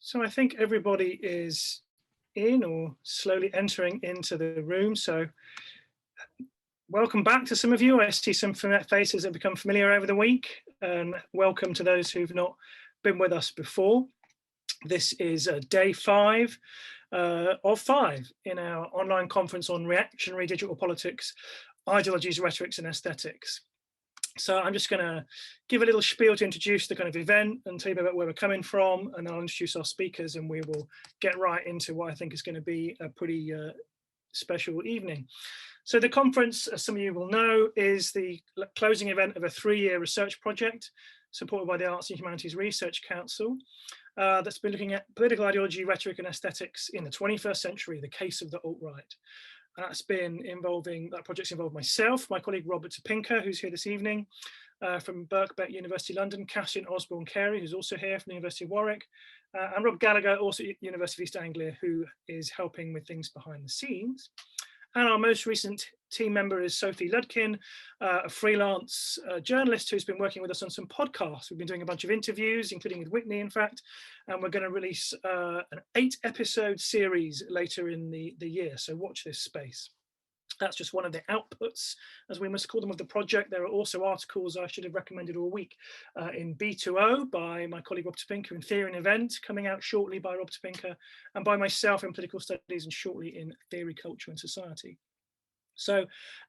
So I think everybody is in or slowly entering into the room. So welcome back to some of you. I see some faces that have become familiar over the week, and welcome to those who've not been with us before. This is day 5 of 5 in our online conference on reactionary digital politics, ideologies, rhetorics and aesthetics. So I'm just going to give a little spiel to introduce the kind of event and tell you about where we're coming from, and then I'll introduce our speakers and we will get right into what I think is going to be a pretty special evening. So the conference, as some of you will know, is the closing event of a 3-year research project supported by the Arts and Humanities Research Council that's been looking at political ideology, rhetoric and aesthetics in the 21st century, the case of the alt-right. And that project's involved myself, my colleague Robert Topinka, who's here this evening, from Birkbeck University London, Cassian Osborne-Carey, who's also here from the University of Warwick, and Rob Gallagher, also at University of East Anglia, who is helping with things behind the scenes. And our most recent team member is Sophie Ludkin, a freelance journalist who's been working with us on some podcasts. We've been doing a bunch of interviews, including with Whitney, in fact, and we're going to release an 8-episode series later in the year. So watch this space. That's just one of the outputs, as we must call them, of the project. There are also articles I should have recommended all week in B2O by my colleague Rob Topinka in Theory and Event, coming out shortly by Rob Topinka, and by myself in Political Studies and shortly in Theory, Culture and Society. So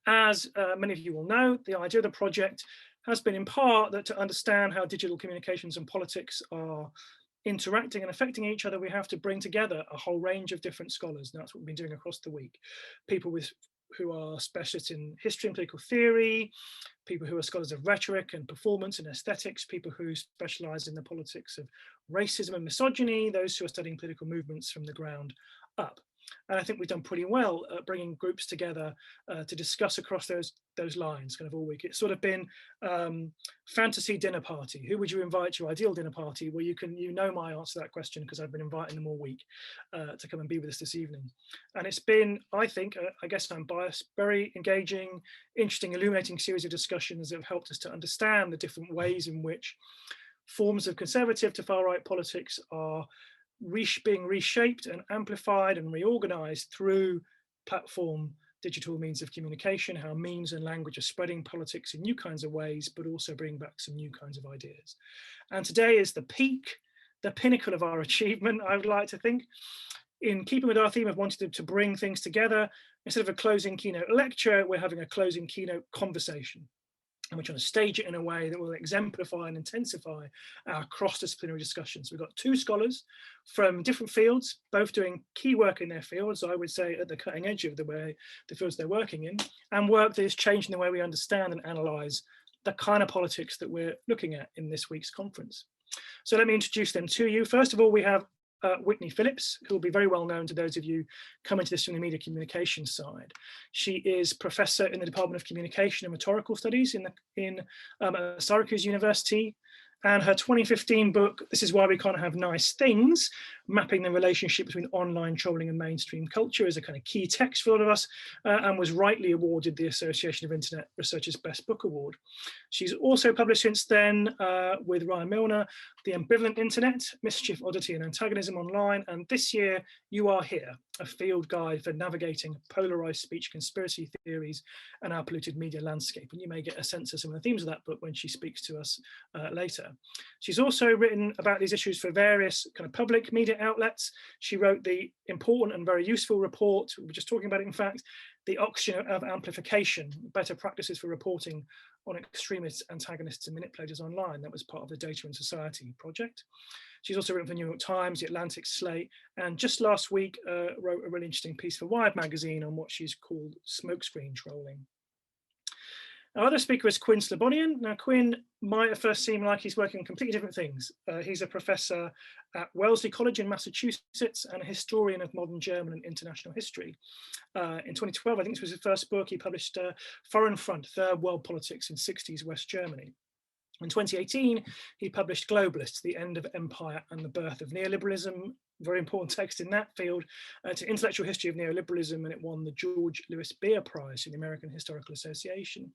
as many of you will know, the idea of the project has been in part that to understand how digital communications and politics are interacting and affecting each other, we have to bring together a whole range of different scholars. And that's what we've been doing across the week. People who are specialists in history and political theory, people who are scholars of rhetoric and performance and aesthetics, people who specialize in the politics of racism and misogyny, those who are studying political movements from the ground up. And I think we've done pretty well at bringing groups together to discuss across those lines kind of all week. It's sort of been fantasy dinner party. Who would you invite to your ideal dinner party? Well, you know my answer to that question because I've been inviting them all week to come and be with us this evening. And it's been, I think, I guess I'm biased, very engaging, interesting, illuminating series of discussions that have helped us to understand the different ways in which forms of conservative to far-right politics are being reshaped and amplified and reorganized through platform digital means of communication, how memes and language are spreading politics in new kinds of ways, but also bringing back some new kinds of ideas. And today is the pinnacle of our achievement, I would like to think. In keeping with our theme of wanting to bring things together, instead of a closing keynote lecture, we're having a closing keynote conversation. And we're trying to stage it in a way that will exemplify and intensify our cross-disciplinary discussions. We've got 2 scholars from different fields, both doing key work in their fields, I would say at the cutting edge of the fields they're working in, and work that is changing the way we understand and analyse the kind of politics that we're looking at in this week's conference. So let me introduce them to you. First of all, we have Whitney Phillips, who will be very well known to those of you coming to this from the media communication side. She is professor in the Department of Communication and Rhetorical Studies in Syracuse University. And her 2015 book, This Is Why We Can't Have Nice Things, mapping the relationship between online trolling and mainstream culture, is a kind of key text for a lot of us, and was rightly awarded the Association of Internet Researchers Best Book Award. She's also published since then with Ryan Milner, The Ambivalent Internet, Mischief, Oddity and Antagonism Online, and this year, You Are Here, a field guide for navigating polarized speech conspiracy theories and our polluted media landscape. And you may get a sense of some of the themes of that book when she speaks to us later. She's also written about these issues for various kind of public media outlets. She wrote the important and very useful report, we were just talking about it in fact, The Oxygen of Amplification, Better Practices for Reporting on Extremists, Antagonists and Manipulators Online. That was part of the Data and Society project. She's also written for the New York Times, The Atlantic, Slate, and just last week wrote a really interesting piece for Wired magazine on what she's called smokescreen trolling. Our other speaker is Quinn Slobodian. Now, Quinn might at first seem like he's working on completely different things. He's a professor at Wellesley College in Massachusetts and a historian of modern German and international history. In 2012, I think this was his first book, he published Foreign Front, Third World Politics in 60s West Germany. In 2018, he published Globalists, The End of Empire and the Birth of Neoliberalism, very important text in that field, to Intellectual History of Neoliberalism, and it won the George Louis Beer Prize from the American Historical Association.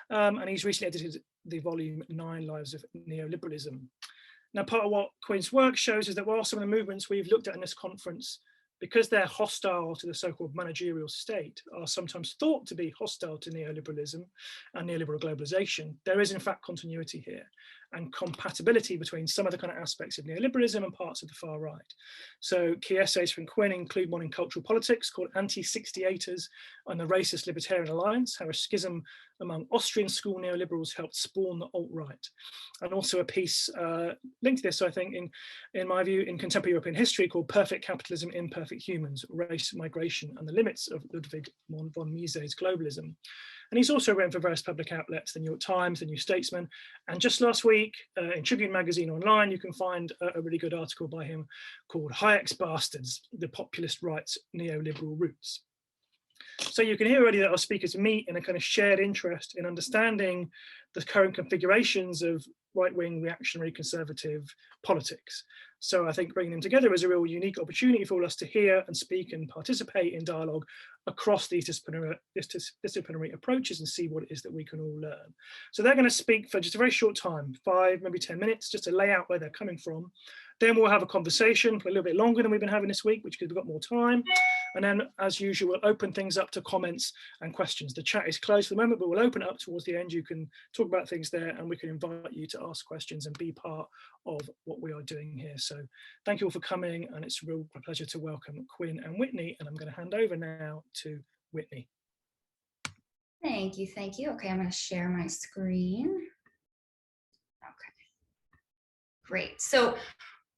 And he's recently edited the volume 9 Lives of Neoliberalism. Now, part of what Quinn's work shows is that while some of the movements we've looked at in this conference, because they're hostile to the so-called managerial state, are sometimes thought to be hostile to neoliberalism and neoliberal globalization, there is in fact continuity here and compatibility between some of the kind of aspects of neoliberalism and parts of the far right. So key essays from Quinn include one in cultural politics called Anti-68ers and the Racist Libertarian Alliance, how a schism among Austrian school neoliberals helped spawn the alt-right. And also a piece linked to this, I think, in my view, in contemporary European history called Perfect Capitalism, Imperfect Humans, Race, Migration, and the Limits of Ludwig von Mises' Globalism. And he's also written for various public outlets, the New York Times, the New Statesman. And just last week in Tribune magazine online, you can find a really good article by him called Hayek's Bastards, the Populist Right's Neoliberal Roots. So you can hear already that our speakers meet in a kind of shared interest in understanding the current configurations of right-wing, reactionary, conservative politics. So I think bringing them together is a real unique opportunity for all us to hear and speak and participate in dialogue across these disciplinary approaches and see what it is that we can all learn. So they're going to speak for just a very short time, 5, maybe 10 minutes, just to lay out where they're coming from. Then we'll have a conversation for a little bit longer than we've been having this week, which because we've got more time. And then, as usual, we'll open things up to comments and questions. The chat is closed for the moment, but we'll open it up towards the end. You can talk about things there and we can invite you to ask questions and be part of what we are doing here. So thank you all for coming, and it's a real pleasure to welcome Quinn and Whitney. And I'm going to hand over now to Whitney. Thank you, thank you. Okay, I'm going to share my screen. Okay, great. So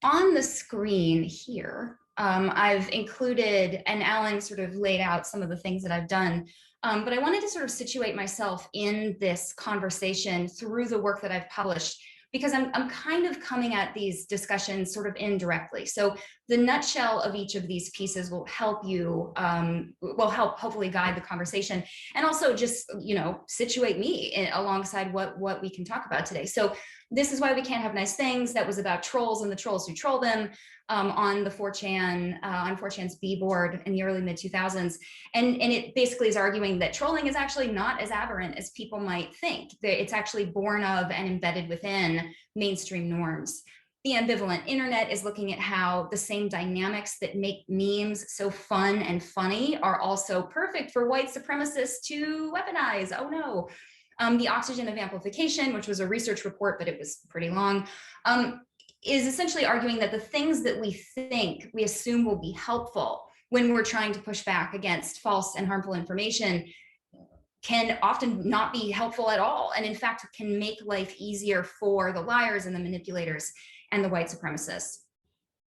on the screen here, I've included, and Alan sort of laid out some of the things that I've done, but I wanted to sort of situate myself in this conversation through the work that I've published, because I'm kind of coming at these discussions sort of indirectly. So the nutshell of each of these pieces will help you, will help hopefully guide the conversation, and also just, you know, situate me alongside what we can talk about today. So this is why we can't have nice things. That was about trolls and the trolls who troll them on the 4chan, on 4chan's B board in the early mid 2000s. And it basically is arguing that trolling is actually not as aberrant as people might think. It's actually born of and embedded within mainstream norms. The ambivalent internet is looking at how the same dynamics that make memes so fun and funny are also perfect for white supremacists to weaponize. Oh no. The Oxygen of Amplification, which was a research report, but it was pretty long, is essentially arguing that the things that we think, we assume will be helpful when we're trying to push back against false and harmful information can often not be helpful at all. And in fact, can make life easier for the liars and the manipulators and the white supremacists.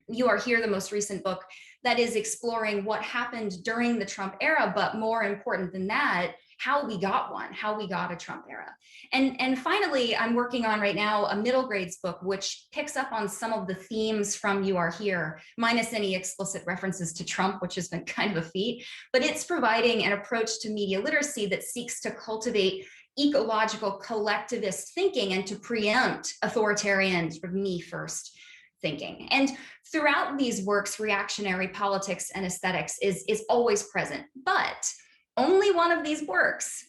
You Are Here, the most recent book that is exploring what happened during the Trump era, but more important than that, how we got one, how we got a Trump era. And finally, I'm working on right now a middle grades book, which picks up on some of the themes from You Are Here, minus any explicit references to Trump, which has been kind of a feat, but it's providing an approach to media literacy that seeks to cultivate ecological collectivist thinking and to preempt authoritarian sort of me first thinking. And throughout these works, reactionary politics and aesthetics is always present, but only one of these works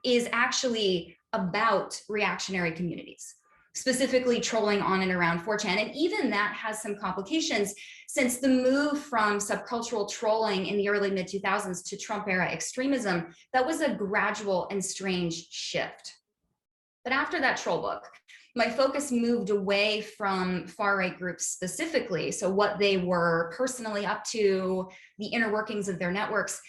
is actually about reactionary communities, specifically trolling on and around 4chan. And even that has some complications, since the move from subcultural trolling in the early mid 2000s to Trump era extremism, that was a gradual and strange shift. But after that troll book, my focus moved away from far-right groups specifically, so what they were personally up to, the inner workings of their networks,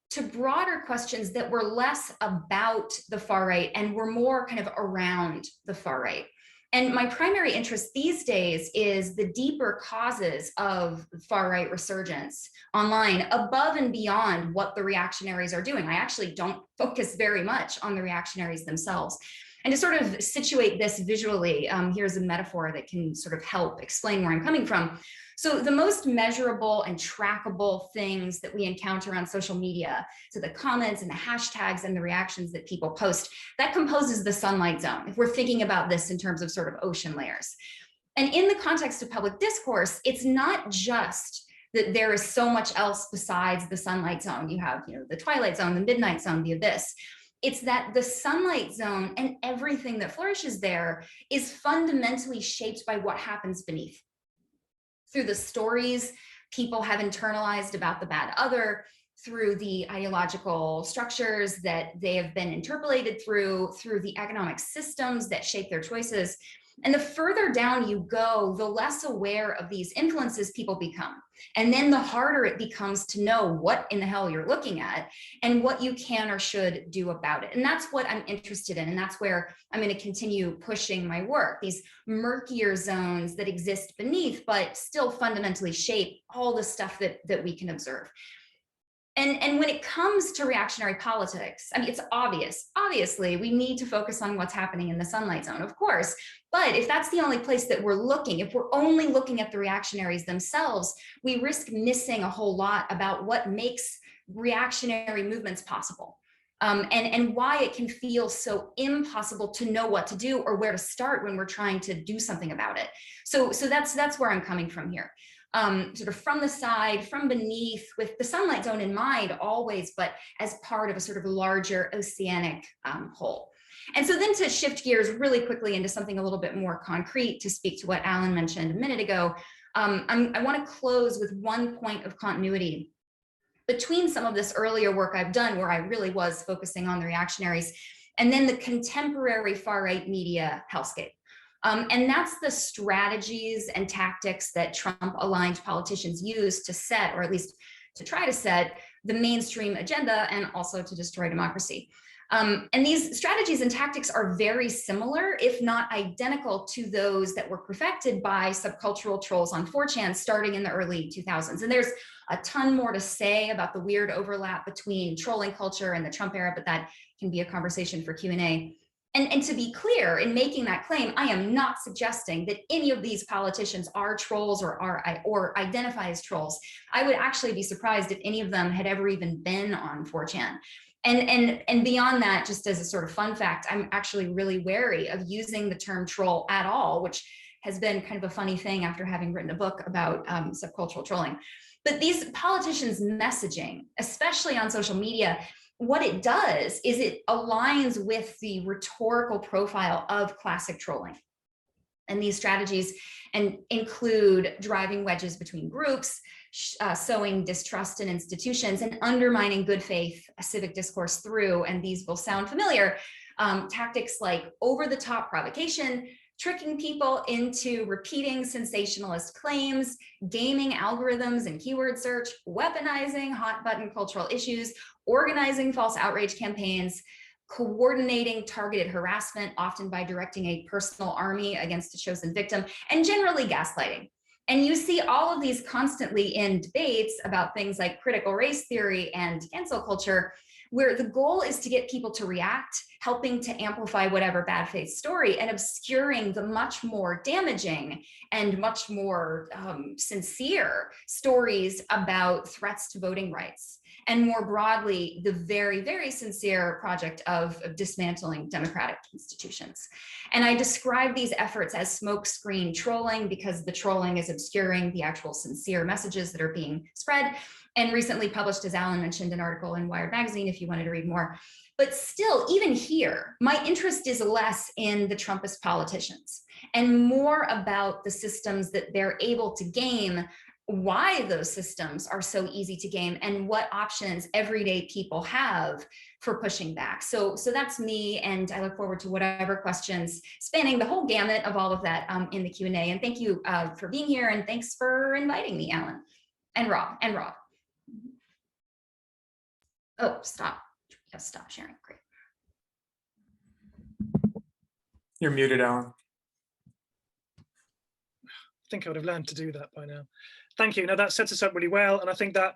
to broader questions that were less about the far right and were more kind of around the far right. And my primary interest these days is the deeper causes of far right resurgence online, above and beyond what the reactionaries are doing. I actually don't focus very much on the reactionaries themselves. And to sort of situate this visually, here's a metaphor that can sort of help explain where I'm coming from. So the most measurable and trackable things that we encounter on social media, so the comments and the hashtags and the reactions that people post, that composes the sunlight zone, if we're thinking about this in terms of sort of ocean layers. And in the context of public discourse, it's not just that there is so much else besides the sunlight zone. You have, you know, the twilight zone, the midnight zone, the abyss. It's that the sunlight zone and everything that flourishes there is fundamentally shaped by what happens beneath. Through the stories people have internalized about the bad other, through the ideological structures that they have been interpolated through the economic systems that shape their choices. And the further down you go, the less aware of these influences people become. And then the harder it becomes to know what in the hell you're looking at and what you can or should do about it. And that's what I'm interested in. And that's where I'm going to continue pushing my work, these murkier zones that exist beneath, but still fundamentally shape all the stuff that we can observe. And when it comes to reactionary politics, I mean, it's obvious. Obviously, we need to focus on what's happening in the sunlight zone, of course. But if that's the only place that we're looking, if we're only looking at the reactionaries themselves, we risk missing a whole lot about what makes reactionary movements possible. And why it can feel so impossible to know what to do or where to start when we're trying to do something about it. So that's where I'm coming from here. Sort of from the side, from beneath, with the sunlight zone in mind always, but as part of a sort of larger oceanic whole. And so then to shift gears really quickly into something a little bit more concrete to speak to what Alan mentioned a minute ago, I want to close with one point of continuity between some of this earlier work I've done where I really was focusing on the reactionaries and then the contemporary far-right media hellscape. And that's the strategies and tactics that Trump-aligned politicians use to set, or at least to try to set, the mainstream agenda and also to destroy democracy. And these strategies and tactics are very similar, if not identical, to those that were perfected by subcultural trolls on 4chan starting in the early 2000s. And there's a ton more to say about the weird overlap between trolling culture and the Trump era, but that can be a conversation for Q&A. And to be clear, in making that claim, I am not suggesting that any of these politicians are trolls or identify as trolls. I would actually be surprised if any of them had ever even been on 4chan. And beyond that, just as a sort of fun fact, I'm actually really wary of using the term troll at all, which has been kind of a funny thing after having written a book about subcultural trolling. But these politicians' messaging, especially on social media, what it does is it aligns with the rhetorical profile of classic trolling. And these strategies include driving wedges between groups, sowing distrust in institutions, and undermining good faith civic discourse through, and these will sound familiar, tactics like over-the-top provocation, tricking people into repeating sensationalist claims, gaming algorithms and keyword search, weaponizing hot-button cultural issues, organizing false outrage campaigns, coordinating targeted harassment, often by directing a personal army against a chosen victim, and generally gaslighting. And you see all of these constantly in debates about things like critical race theory and cancel culture, where the goal is to get people to react, helping to amplify whatever bad faith story and obscuring the much more damaging and much more sincere stories about threats to voting rights. And more broadly, the very, very sincere project of dismantling democratic institutions. And I describe these efforts as smokescreen trolling because the trolling is obscuring the actual sincere messages that are being spread. And recently published, as Alan mentioned, an article in Wired magazine if you wanted to read more. But still, even here, my interest is less in the Trumpist politicians and more about the systems that they're able to game, why those systems are so easy to game, and what options everyday people have for pushing back. So that's me, and I look forward to whatever questions spanning the whole gamut of all of that in the Q&A. And thank you for being here, and thanks for inviting me, Alan, and Rob. Oh, stop. Yes, stop sharing. Great. You're muted, Alan. I think I would have learned to do that by now. Thank you. No, that sets us up really well. And I think that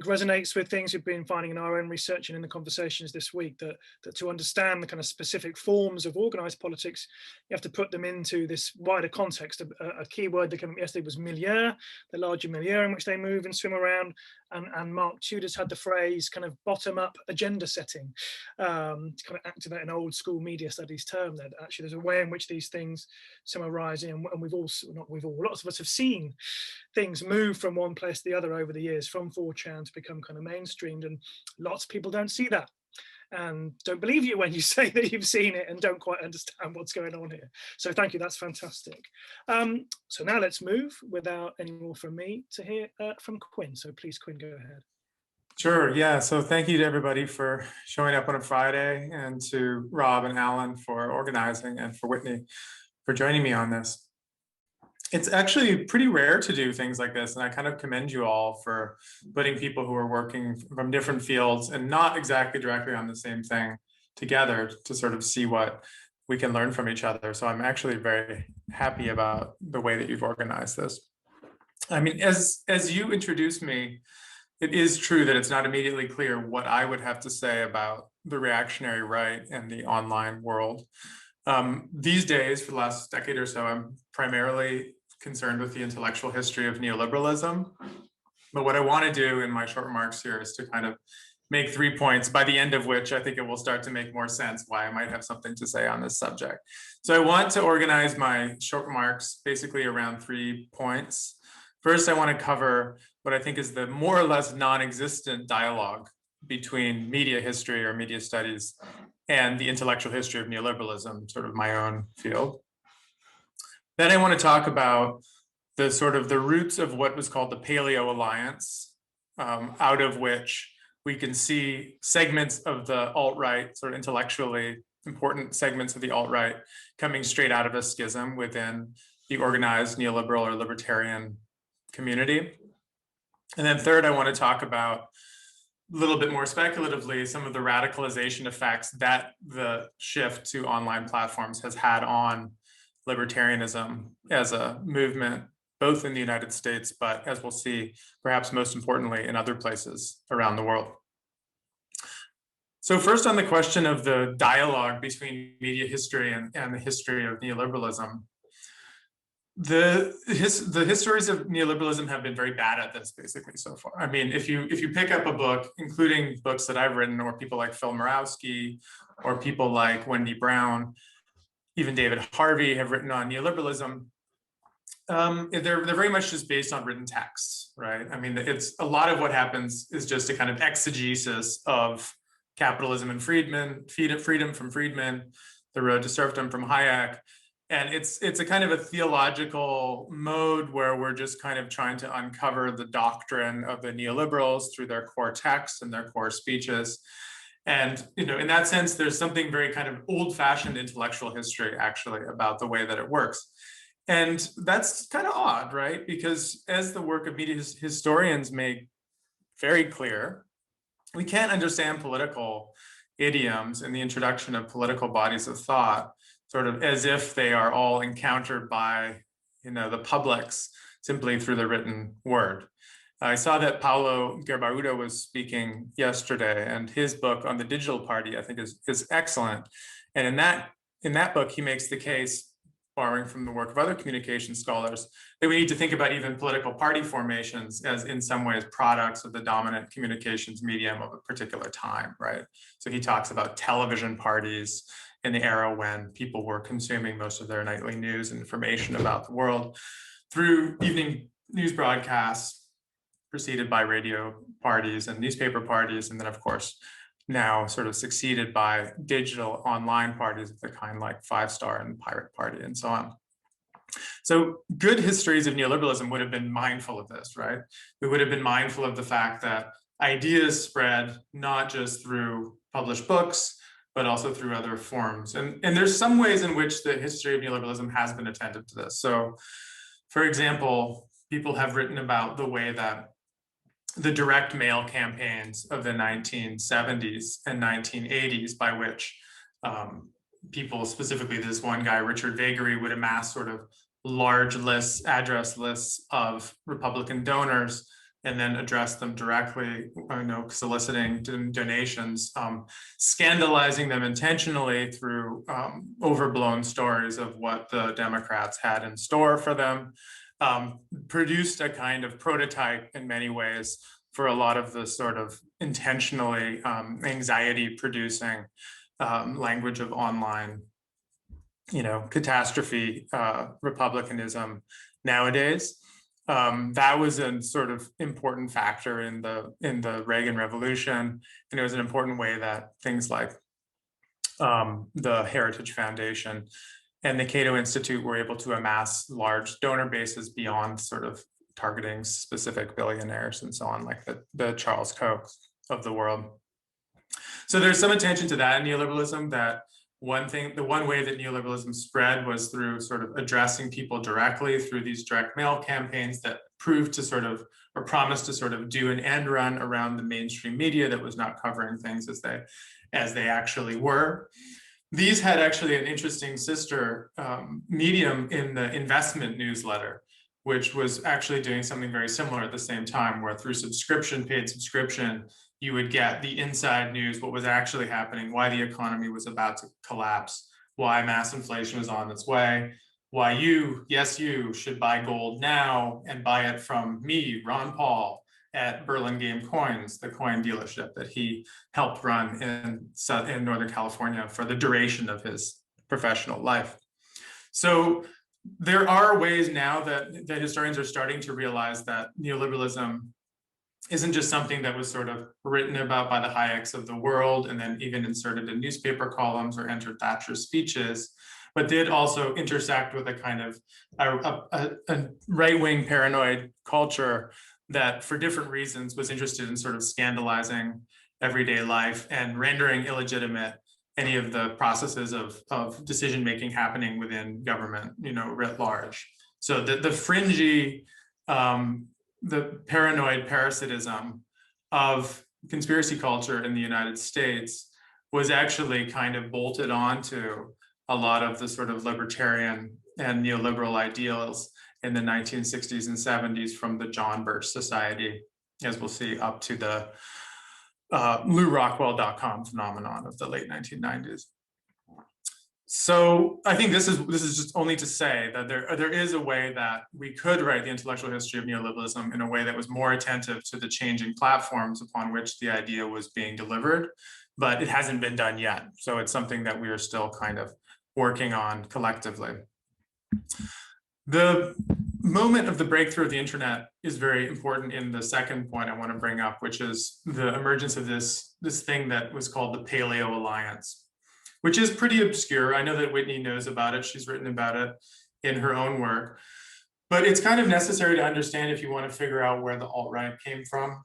resonates with things we've been finding in our own research and in the conversations this week, that to understand the kind of specific forms of organized politics, you have to put them into this wider context. A key word that came up yesterday was milieu, the larger milieu in which they move and swim around. And Mark Tudor's had the phrase kind of bottom-up agenda setting to kind of activate an old school media studies term that actually there's a way in which these things, some are rising, and lots of us have seen things move from one place to the other over the years, from 4chan to become kind of mainstreamed, and lots of people don't see that. and don't believe you when you say that you've seen it and don't quite understand what's going on here. So thank you, that's fantastic. So now let's move, without any more from me, to hear from Quinn. So please, Quinn, go ahead. Sure, yeah. So thank you to everybody for showing up on a Friday, and to Rob and Alan for organizing, and for Whitney for joining me on this. It's actually pretty rare to do things like this, and I kind of commend you all for putting people who are working from different fields and not exactly directly on the same thing together to sort of see what we can learn from each other. So I'm actually very happy about the way that you've organized this. I mean, as you introduced me, it is true that it's not immediately clear what I would have to say about the reactionary right and the online world. These days, for the last decade or so, I'm primarily concerned with the intellectual history of neoliberalism. But what I want to do in my short remarks here is to kind of make 3 points, by the end of which I think it will start to make more sense why I might have something to say on this subject. So I want to organize my short remarks basically around 3 points. First, I want to cover what I think is the more or less non-existent dialogue between media history or media studies and the intellectual history of neoliberalism, sort of my own field. Then I want to talk about the sort of the roots of what was called the Paleo Alliance, out of which we can see segments of the alt-right, sort of intellectually important segments of the alt-right, coming straight out of a schism within the organized neoliberal or libertarian community. And then third, I want to talk about, a little bit more speculatively, some of the radicalization effects that the shift to online platforms has had on libertarianism as a movement, both in the United States, but as we'll see, perhaps most importantly, in other places around the world. So first, on the question of the dialogue between media history and the history of neoliberalism, the histories of neoliberalism have been very bad at this, basically, so far. I mean, if you pick up a book, including books that I've written, or people like Phil Murawski, or people like Wendy Brown, even David Harvey have written on neoliberalism, they're very much just based on written texts, right? I mean, it's a lot of what happens is just a kind of exegesis of capitalism and freedom from Friedman, The Road to Serfdom from Hayek. And it's a kind of a theological mode where we're just kind of trying to uncover the doctrine of the neoliberals through their core texts and their core speeches. And, you know, in that sense, there's something very kind of old-fashioned intellectual history, actually, about the way that it works. And that's kind of odd, right? Because as the work of media historians make very clear, we can't understand political idioms and the introduction of political bodies of thought sort of as if they are all encountered by, you know, the publics simply through the written word. I saw that Paulo Gerbaruda was speaking yesterday, and his book on the digital party, I think, is excellent. And in that book, he makes the case, borrowing from the work of other communication scholars, that we need to think about even political party formations as, in some ways, products of the dominant communications medium of a particular time, right? So he talks about television parties in the era when people were consuming most of their nightly news and information about the world through evening news broadcasts, preceded by radio parties and newspaper parties, and then, of course, now sort of succeeded by digital online parties of the kind like Five Star and Pirate Party and so on. So good histories of neoliberalism would have been mindful of this, right? We would have been mindful of the fact that ideas spread not just through published books, but also through other forms. And there's some ways in which the history of neoliberalism has been attentive to this. So, for example, people have written about the way that the direct mail campaigns of the 1970s and 1980s, by which people, specifically this one guy, Richard Vagary, would amass sort of large lists, address lists of Republican donors, and then address them directly, you know, soliciting donations, scandalizing them intentionally through overblown stories of what the Democrats had in store for them, produced a kind of prototype in many ways for a lot of the sort of intentionally anxiety-producing language of online, you know, catastrophe republicanism nowadays. that was a sort of important factor in the Reagan Revolution, and it was an important way that things like the Heritage Foundation and the Cato Institute were able to amass large donor bases beyond sort of targeting specific billionaires and so on, like the Charles Kochs of the world. So there's some attention to that in neoliberalism, that the one way that neoliberalism spread was through sort of addressing people directly through these direct mail campaigns that proved to sort of, or promised to sort of do an end run around the mainstream media that was not covering things as they actually were. These had actually an interesting sister medium in the investment newsletter, which was actually doing something very similar at the same time, where through paid subscription, you would get the inside news, what was actually happening, why the economy was about to collapse, why mass inflation was on its way, why you, yes, you should buy gold now and buy it from me, Ron Paul, at Burlingame Coins, the coin dealership that he helped run in Northern California for the duration of his professional life. So there are ways now that historians are starting to realize that neoliberalism isn't just something that was sort of written about by the Hayeks of the world and then even inserted in newspaper columns or entered Thatcher's speeches, but did also intersect with a kind of a right-wing paranoid culture that for different reasons was interested in sort of scandalizing everyday life and rendering illegitimate any of the processes of decision-making happening within government, writ large. So the fringy, the paranoid parasitism of conspiracy culture in the United States was actually kind of bolted onto a lot of the sort of libertarian and neoliberal ideals in the 1960s and 70s, from the John Birch Society, as we'll see, up to the LouRockwell.com phenomenon of the late 1990s. So I think this is just only to say that there is a way that we could write the intellectual history of neoliberalism in a way that was more attentive to the changing platforms upon which the idea was being delivered, but it hasn't been done yet. So it's something that we are still kind of working on collectively. The moment of the breakthrough of the internet is very important in the second point I want to bring up, which is the emergence of this thing that was called the Paleo Alliance, which is pretty obscure. I know that Whitney knows about it. She's written about it in her own work, but it's kind of necessary to understand if you want to figure out where the alt-right came from.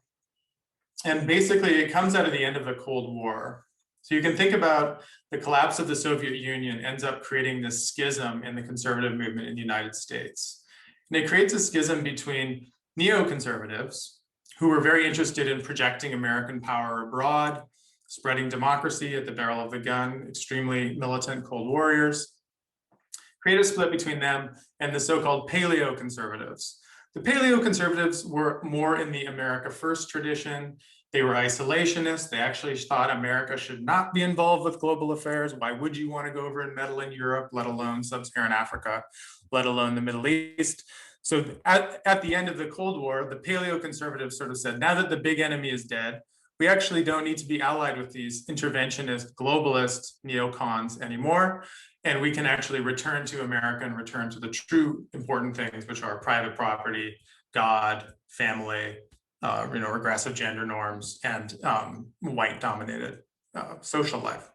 And basically it comes out of the end of the Cold War. So you can think about the collapse of the Soviet Union ends up creating this schism in the conservative movement in the United States. And it creates a schism between neoconservatives, who were very interested in projecting American power abroad, spreading democracy at the barrel of the gun, extremely militant cold warriors, create a split between them and the so-called paleo conservatives. The paleo conservatives were more in the America First tradition. They were isolationists. They actually thought America should not be involved with global affairs. Why would you want to go over and meddle in Europe, let alone sub-Saharan Africa, let alone the Middle East? So at the end of the Cold War, the paleo conservatives sort of said, now that the big enemy is dead, we actually don't need to be allied with these interventionist globalist neocons anymore. And we can actually return to America and return to the true important things, which are private property, God, family, regressive gender norms, and white-dominated social life.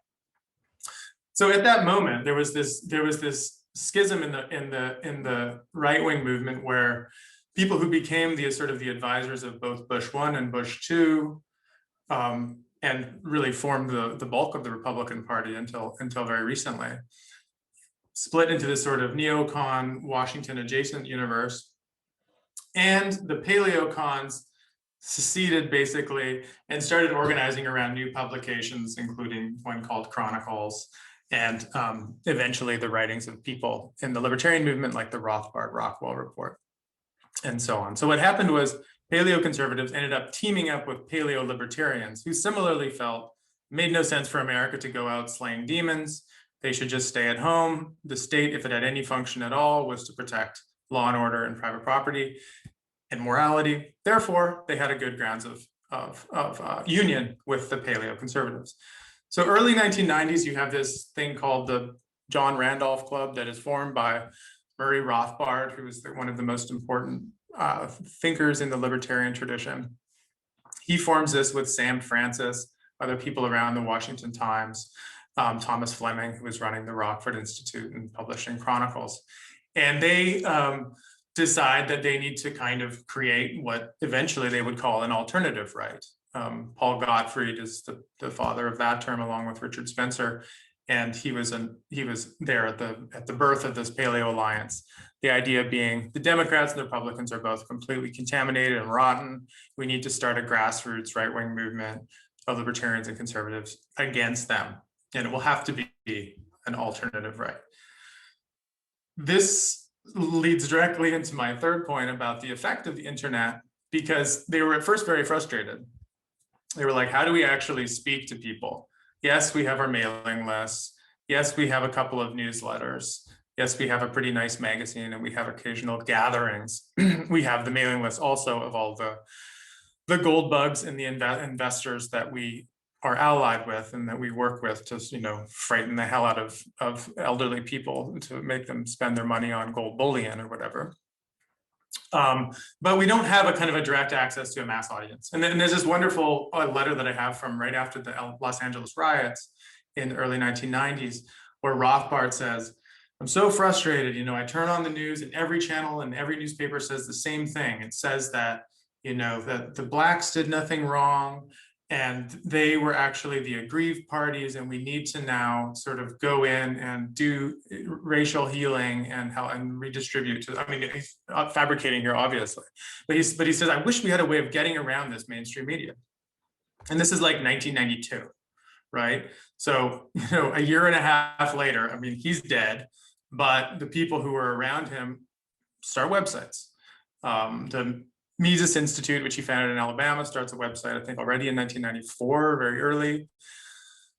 So at that moment, there was this schism in the right-wing movement where people who became the sort of the advisors of both Bush 1 and Bush 2, and really formed the bulk of the Republican Party until very recently, split into this sort of neocon Washington adjacent universe, and the paleocons seceded basically and started organizing around new publications, including one called Chronicles, and eventually the writings of people in the libertarian movement like the Rothbard-Rockwell Report, and so on. So what happened was paleo-conservatives ended up teaming up with paleo-libertarians who similarly felt it made no sense for America to go out slaying demons. They should just stay at home. The state, if it had any function at all, was to protect law and order and private property and morality. Therefore, they had a good grounds of union with the paleo-conservatives. So early 1990s, you have this thing called the John Randolph Club that is formed by Murray Rothbard, who is one of the most important thinkers in the libertarian tradition. He forms this with Sam Francis, other people around the Washington Times, Thomas Fleming, who was running the Rockford Institute and publishing Chronicles. And they decide that they need to kind of create what eventually they would call an alternative right. Paul Gottfried is the father of that term, along with Richard Spencer. And he was there at the birth of this Paleo Alliance. The idea being the Democrats and the Republicans are both completely contaminated and rotten. We need to start a grassroots right-wing movement of libertarians and conservatives against them. And it will have to be an alternative right. This leads directly into my third point about the effect of the internet, because they were at first very frustrated. They were like, how do we actually speak to people? Yes, we have our mailing lists. Yes, we have a couple of newsletters. Yes, we have a pretty nice magazine and we have occasional gatherings. We have the mailing list also of all the gold bugs and the investors that we are allied with and that we work with to, frighten the hell out of elderly people to make them spend their money on gold bullion or whatever. But we don't have a kind of a direct access to a mass audience. And then there's this wonderful letter that I have from right after the Los Angeles riots in the early 1990s, where Rothbard says, I'm so frustrated, I turn on the news and every channel and every newspaper says the same thing. It says that, that the blacks did nothing wrong and they were actually the aggrieved parties, and we need to now sort of go in and do racial healing and redistribute. He's fabricating here, obviously, but he says, I wish we had a way of getting around this mainstream media. And this is like 1992, right? So, a year and a half later, he's dead, but the people who were around him start websites. The Mises Institute, which he founded in Alabama, starts a website, I think already in 1994, very early.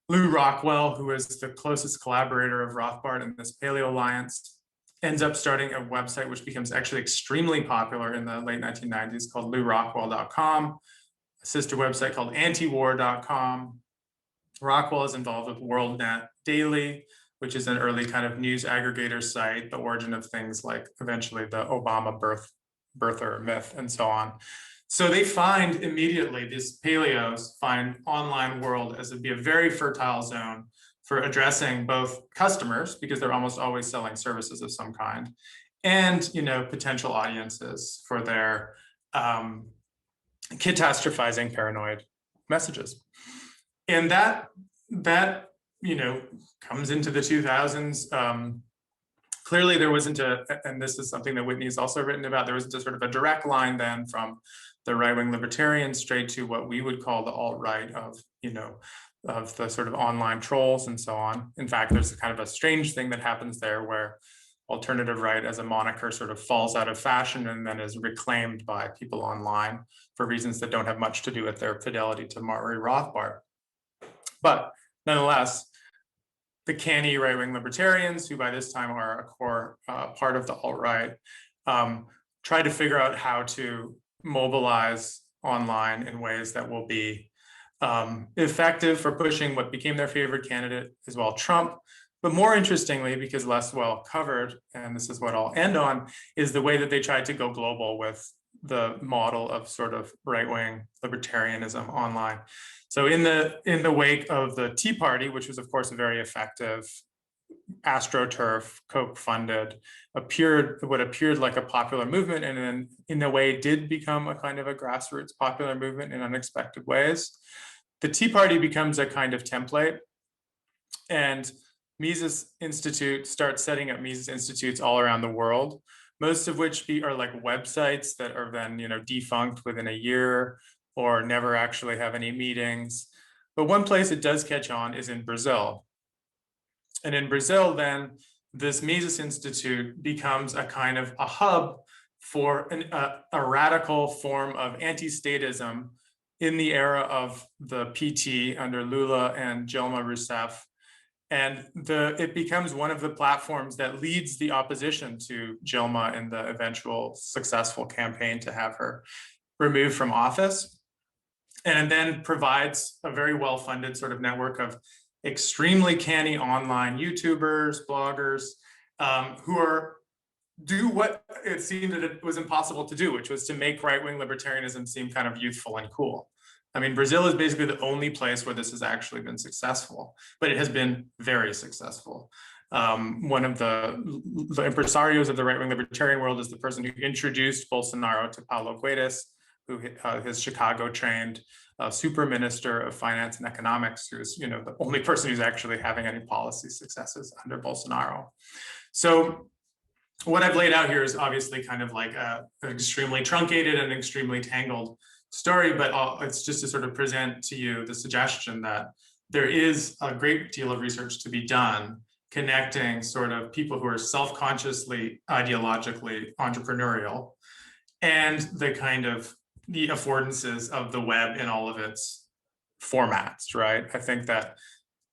Lou Rockwell, who is the closest collaborator of Rothbard in this Paleo Alliance, ends up starting a website which becomes actually extremely popular in the late 1990s called LouRockwell.com, a sister website called antiwar.com. Rockwell is involved with WorldNet Daily, which is an early kind of news aggregator site, the origin of things like eventually the Obama birther myth and so on. So they find immediately, these paleos find online world as to be a very fertile zone for addressing both customers, because they're almost always selling services of some kind, and potential audiences for their catastrophizing paranoid messages. And that comes into the 2000s. Clearly, there wasn't and this is something that Whitney's also written about, there wasn't a sort of a direct line then from the right-wing libertarians straight to what we would call the alt-right of the sort of online trolls and so on. In fact, there's kind of a strange thing that happens there where alternative right as a moniker sort of falls out of fashion and then is reclaimed by people online for reasons that don't have much to do with their fidelity to Murray Rothbard. But nonetheless, the canny right-wing libertarians, who by this time are a core part of the alt-right, try to figure out how to mobilize online in ways that will be effective for pushing what became their favorite candidate as well, Trump. But more interestingly, because less well covered, and this is what I'll end on, is the way that they tried to go global with the model of sort of right-wing libertarianism online. So in the wake of the Tea Party, which was of course a very effective, AstroTurf, Koch-funded, what appeared like a popular movement, and then in a way did become a kind of a grassroots popular movement in unexpected ways. The Tea Party becomes a kind of template, and Mises Institute starts setting up Mises Institutes all around the world, most of which are like websites that are then defunct within a year or never actually have any meetings. But one place it does catch on is in Brazil. And in Brazil, then, this Mises Institute becomes a kind of a hub for a radical form of anti-statism in the era of the PT under Lula and Dilma Rousseff. And it becomes one of the platforms that leads the opposition to Dilma in the eventual successful campaign to have her removed from office, and then provides a very well-funded sort of network of extremely canny online YouTubers, bloggers, who are do what it seemed that it was impossible to do, which was to make right-wing libertarianism seem kind of youthful and cool. I mean, Brazil is basically the only place where this has actually been successful, but it has been very successful. One of the impresarios of the right-wing libertarian world is the person who introduced Bolsonaro to Paulo Guedes, who is Chicago-trained super minister of finance and economics, who is, the only person who's actually having any policy successes under Bolsonaro. So what I've laid out here is obviously kind of like an extremely truncated and extremely tangled story, but it's just to sort of present to you the suggestion that there is a great deal of research to be done connecting sort of people who are self-consciously, ideologically entrepreneurial and the kind of the affordances of the web in all of its formats, right? I think that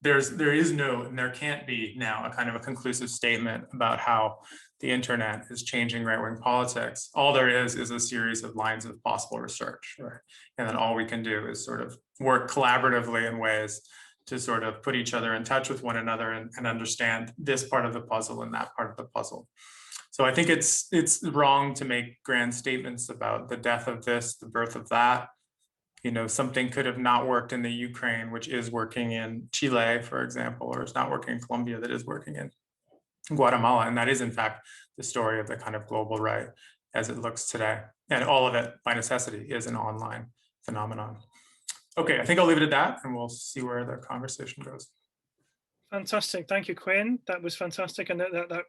there is no, and there can't be now, a kind of a conclusive statement about how the internet is changing right-wing politics. All there is a series of lines of possible research, right? And then all we can do is sort of work collaboratively in ways to sort of put each other in touch with one another and understand this part of the puzzle and that part of the puzzle. So I think it's wrong to make grand statements about the death of this, the birth of that. Something could have not worked in the Ukraine, which is working in Chile, for example, or it's not working in Colombia, that is working in Guatemala. And that is, in fact, the story of the kind of global right as it looks today. And all of it, by necessity, is an online phenomenon. Okay, I think I'll leave it at that, and we'll see where the conversation goes. Fantastic. Thank you, Quinn. That was fantastic. And that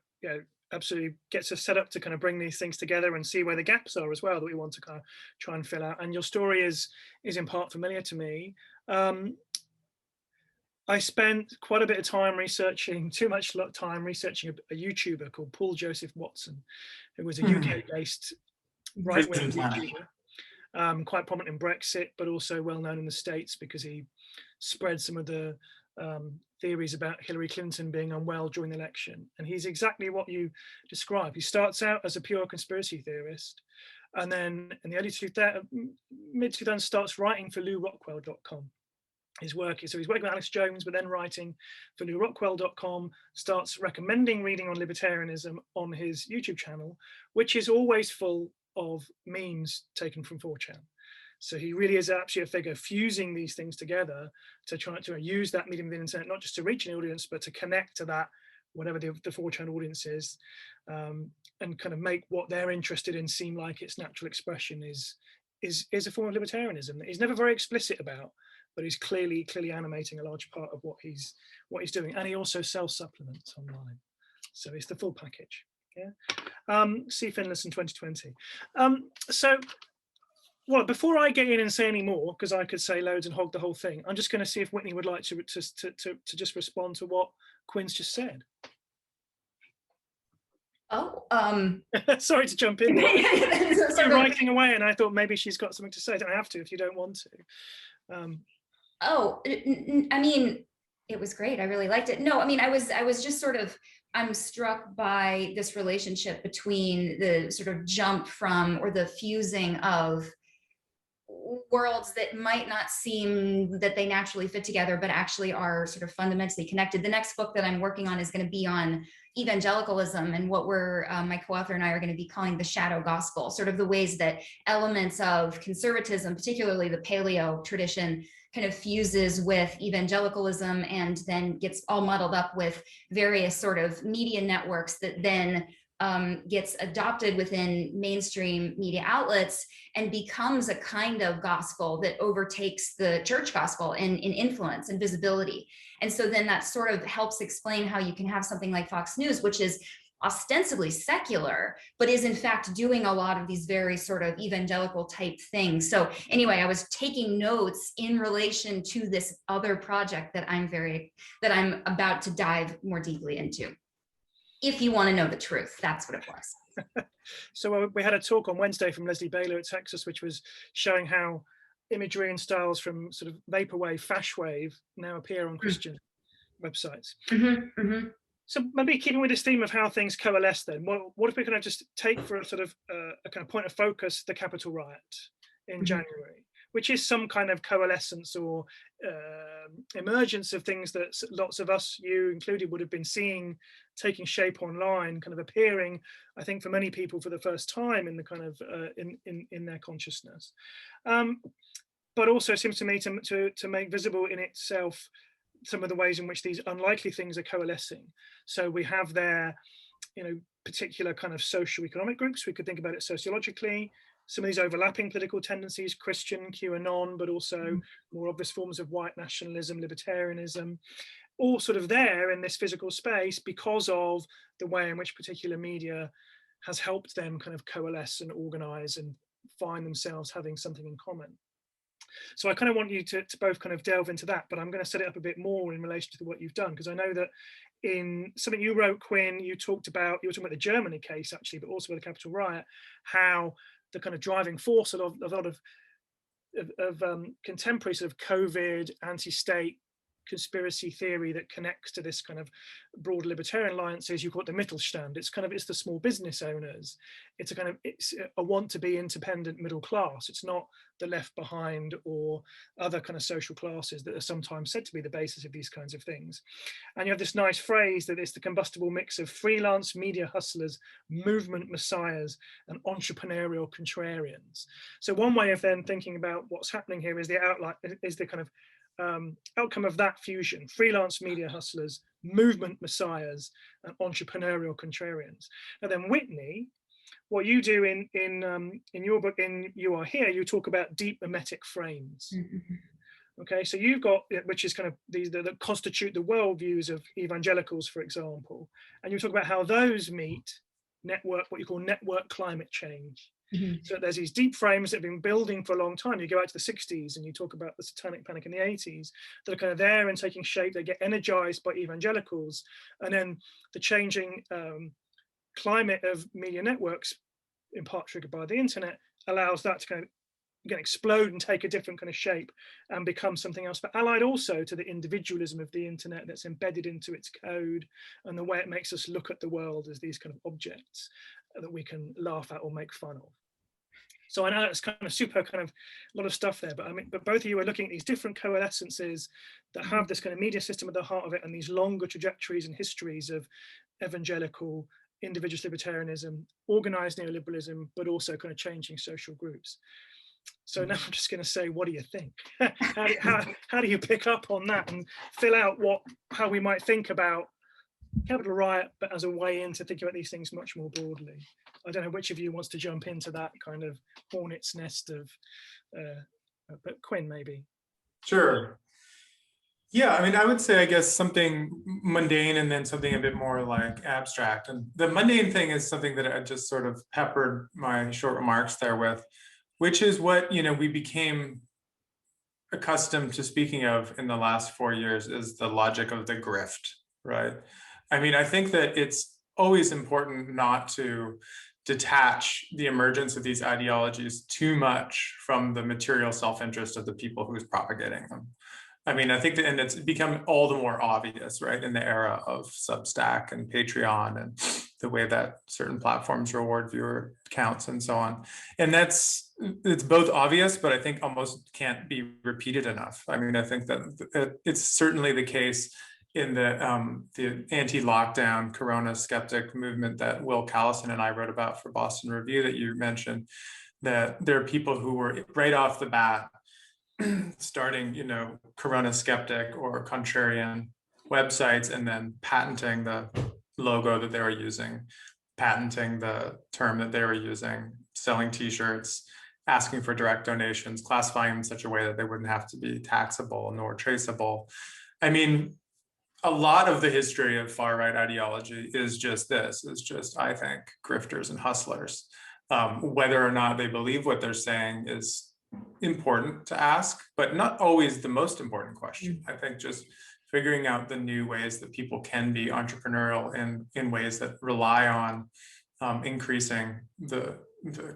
absolutely gets us set up to kind of bring these things together and see where the gaps are as well that we want to kind of try and fill out. And your story is in part familiar to me. I spent quite a bit of time researching, too much time researching a YouTuber called Paul Joseph Watson, who was a UK-based right-wing YouTuber, quite prominent in Brexit, but also well known in the States because he spread some of the theories about Hillary Clinton being unwell during the election. And he's exactly what you described. He starts out as a pure conspiracy theorist, and then in the early mid-2000s starts writing for LewRockwell.com. His work, so he's working with Alex Jones, but then writing for LewRockwell.com, starts recommending reading on libertarianism on his YouTube channel, which is always full of memes taken from 4chan. So he really is actually a figure fusing these things together to try to use that medium of the internet, not just to reach an audience, but to connect to that, whatever the 4chan audience is, and kind of make what they're interested in seem like its natural expression is a form of libertarianism that he's never very explicit about, but he's clearly animating a large part of what he's doing. And he also sells supplements online. So it's the full package. Yeah. See Finlayson 2020. So, well, before I get in and say any more, because I could say loads and hog the whole thing, I'm just going to see if Whitney would like to just respond to what Quinn's just said. Oh, sorry to jump in. I'm writing away, and I thought maybe she's got something to say. I don't have to if you don't want to. I mean, it was great. I really liked it. No, I mean, I was just sort of, I'm struck by this relationship between the sort of jump from, or the fusing of worlds that might not seem that they naturally fit together, but actually are sort of fundamentally connected. The next book that I'm working on is going to be on evangelicalism and what my co-author and I are going to be calling the shadow gospel, sort of the ways that elements of conservatism, particularly the paleo tradition, kind of fuses with evangelicalism and then gets all muddled up with various sort of media networks that then gets adopted within mainstream media outlets and becomes a kind of gospel that overtakes the church gospel in influence and visibility. And so then that sort of helps explain how you can have something like Fox News, which is ostensibly secular, but is in fact doing a lot of these very sort of evangelical type things. So anyway, I was taking notes in relation to this other project that I'm about to dive more deeply into. If you want to know the truth, that's what it was. So we had a talk on Wednesday from Leslie Baylor at Texas, which was showing how imagery and styles from sort of vaporwave, fashwave now appear on Christian websites. So maybe keeping with this theme of how things coalesce then, what if we kind of just take for a sort of a kind of point of focus the Capitol riot in January? which is some kind of coalescence or emergence of things that lots of us, you included, would have been seeing taking shape online, kind of appearing, I think, for many people for the first time in the kind of in their consciousness. But also seems to me to make visible in itself some of the ways in which these unlikely things are coalescing. So we have there, you know, particular kind of social economic groups. We could think about it sociologically. Some of these overlapping political tendencies, Christian, QAnon, but also more obvious forms of white nationalism, libertarianism, all sort of there in this physical space because of the way in which particular media has helped them kind of coalesce and organize and find themselves having something in common. So I kind of want you to both kind of delve into that, but I'm going to set it up a bit more in relation to what you've done, because I know that in something you wrote, Quinn, you were talking about the Germany case actually, but also with the Capitol riot, how the kind of driving force of a lot of contemporary sort of COVID anti-state conspiracy theory that connects to this kind of broad libertarian alliances, you call it the Mittelstand. It's the small business owners. It's a want to be independent middle class. It's not the left behind or other kind of social classes that are sometimes said to be the basis of these kinds of things. And you have this nice phrase that it's the combustible mix of freelance media hustlers, movement messiahs, and entrepreneurial contrarians. So one way of then thinking about what's happening here is the kind of outcome of that fusion: freelance media hustlers, movement messiahs, and entrepreneurial contrarians. Now then, Whitney, what you do in your book, in You Are Here, you talk about deep memetic frames. Okay, so you've got, which is kind of these that constitute the worldviews of evangelicals, for example, and you talk about how those meet what you call network climate change. So there's these deep frames that have been building for a long time. You go out to the 60s and you talk about the satanic panic in the 80s that are kind of there and taking shape. They get energized by evangelicals, and then the changing climate of media networks, in part triggered by the internet, allows that to kind of explode and take a different kind of shape and become something else, but allied also to the individualism of the internet that's embedded into its code and the way it makes us look at the world as these kind of objects that we can laugh at or make fun of. So I know it's kind of super kind of a lot of stuff there, but I mean, but both of you are looking at these different coalescences that have this kind of media system at the heart of it, and these longer trajectories and histories of evangelical individualist libertarianism, organized neoliberalism, but also kind of changing social groups. So now I'm just going to say, what do you think? How do you pick up on that and fill out how we might think about Capitol riot, but as a way into thinking about these things much more broadly? I don't know which of you wants to jump into that kind of hornet's nest of, but Quinn, maybe. Sure. Yeah, I mean, I would say, I guess, something mundane and then something a bit more like abstract. And the mundane thing is something that I just sort of peppered my short remarks there with, which is what, we became accustomed to speaking of in the last 4 years, is the logic of the grift, right? I mean, I think that it's always important not to detach the emergence of these ideologies too much from the material self-interest of the people who's propagating them. I mean, I think that, and it's become all the more obvious, right, in the era of Substack and Patreon and the way that certain platforms reward viewer counts and so on. And it's both obvious, but I think almost can't be repeated enough. I mean, I think that it's certainly the case in the anti-lockdown Corona skeptic movement that Will Callison and I wrote about for Boston Review that you mentioned, that there are people who were right off the bat starting, Corona skeptic or contrarian websites and then patenting the logo that they were using, patenting the term that they were using, selling t-shirts, asking for direct donations, classifying them in such a way that they wouldn't have to be taxable nor traceable. I mean, a lot of the history of far-right ideology is just this, I think, grifters and hustlers. Whether or not they believe what they're saying is important to ask, but not always the most important question. I think just figuring out the new ways that people can be entrepreneurial in ways that rely on increasing the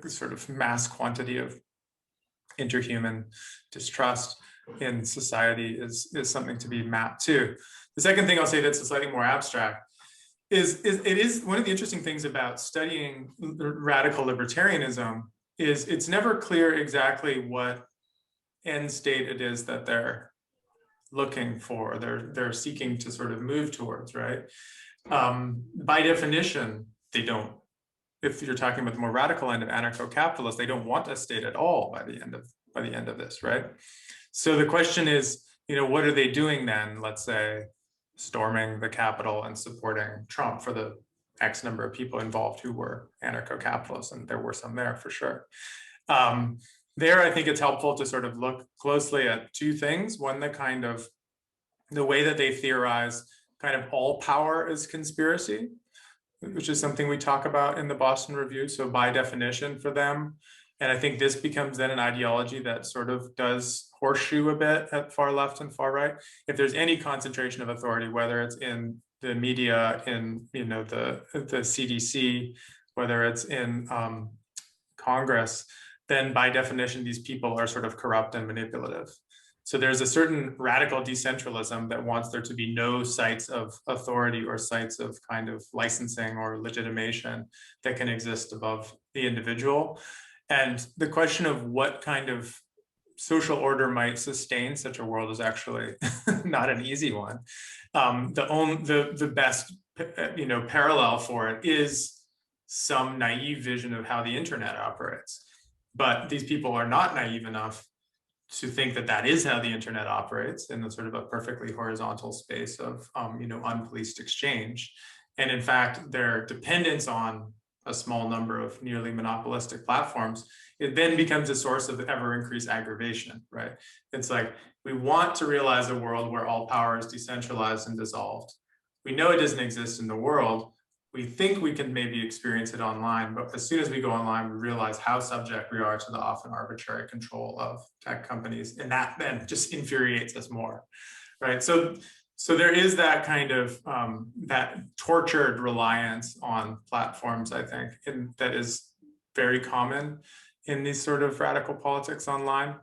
sort of mass quantity of interhuman distrust in society is something to be mapped to. The second thing I'll say that's slightly more abstract is it is one of the interesting things about studying radical libertarianism is it's never clear exactly what end state it is that they're looking for, they're seeking to sort of move towards, right? By definition, they don't. If you're talking about the more radical end of anarcho-capitalists, they don't want a state at all by the end of this, right? So the question is, what are they doing then? Let's say storming the Capitol and supporting Trump for the X number of people involved who were anarcho-capitalists, and there were some there for sure. There, I think it's helpful to sort of look closely at two things. One, the way that they theorize kind of all power is conspiracy, which is something we talk about in the Boston Review. So by definition for them, and I think this becomes then an ideology that sort of does horseshoe a bit at far left and far right. If there's any concentration of authority, whether it's in the media, in the CDC, whether it's in Congress, then by definition, these people are sort of corrupt and manipulative. So there's a certain radical decentralism that wants there to be no sites of authority or sites of kind of licensing or legitimation that can exist above the individual. And the question of what kind of social order might sustain such a world is actually not an easy one. The best parallel for it is some naive vision of how the internet operates. But these people are not naive enough to think that that is how the internet operates in a sort of a perfectly horizontal space of unpoliced exchange. And in fact, their dependence on a small number of nearly monopolistic platforms, it then becomes a source of ever increased aggravation, right? It's like, we want to realize a world where all power is decentralized and dissolved. We know it doesn't exist in the world. We think we can maybe experience it online, but as soon as we go online, we realize how subject we are to the often arbitrary control of tech companies. And that then just infuriates us more, right? So there is that kind of, that tortured reliance on platforms, I think, and that is very common in these sort of radical politics online.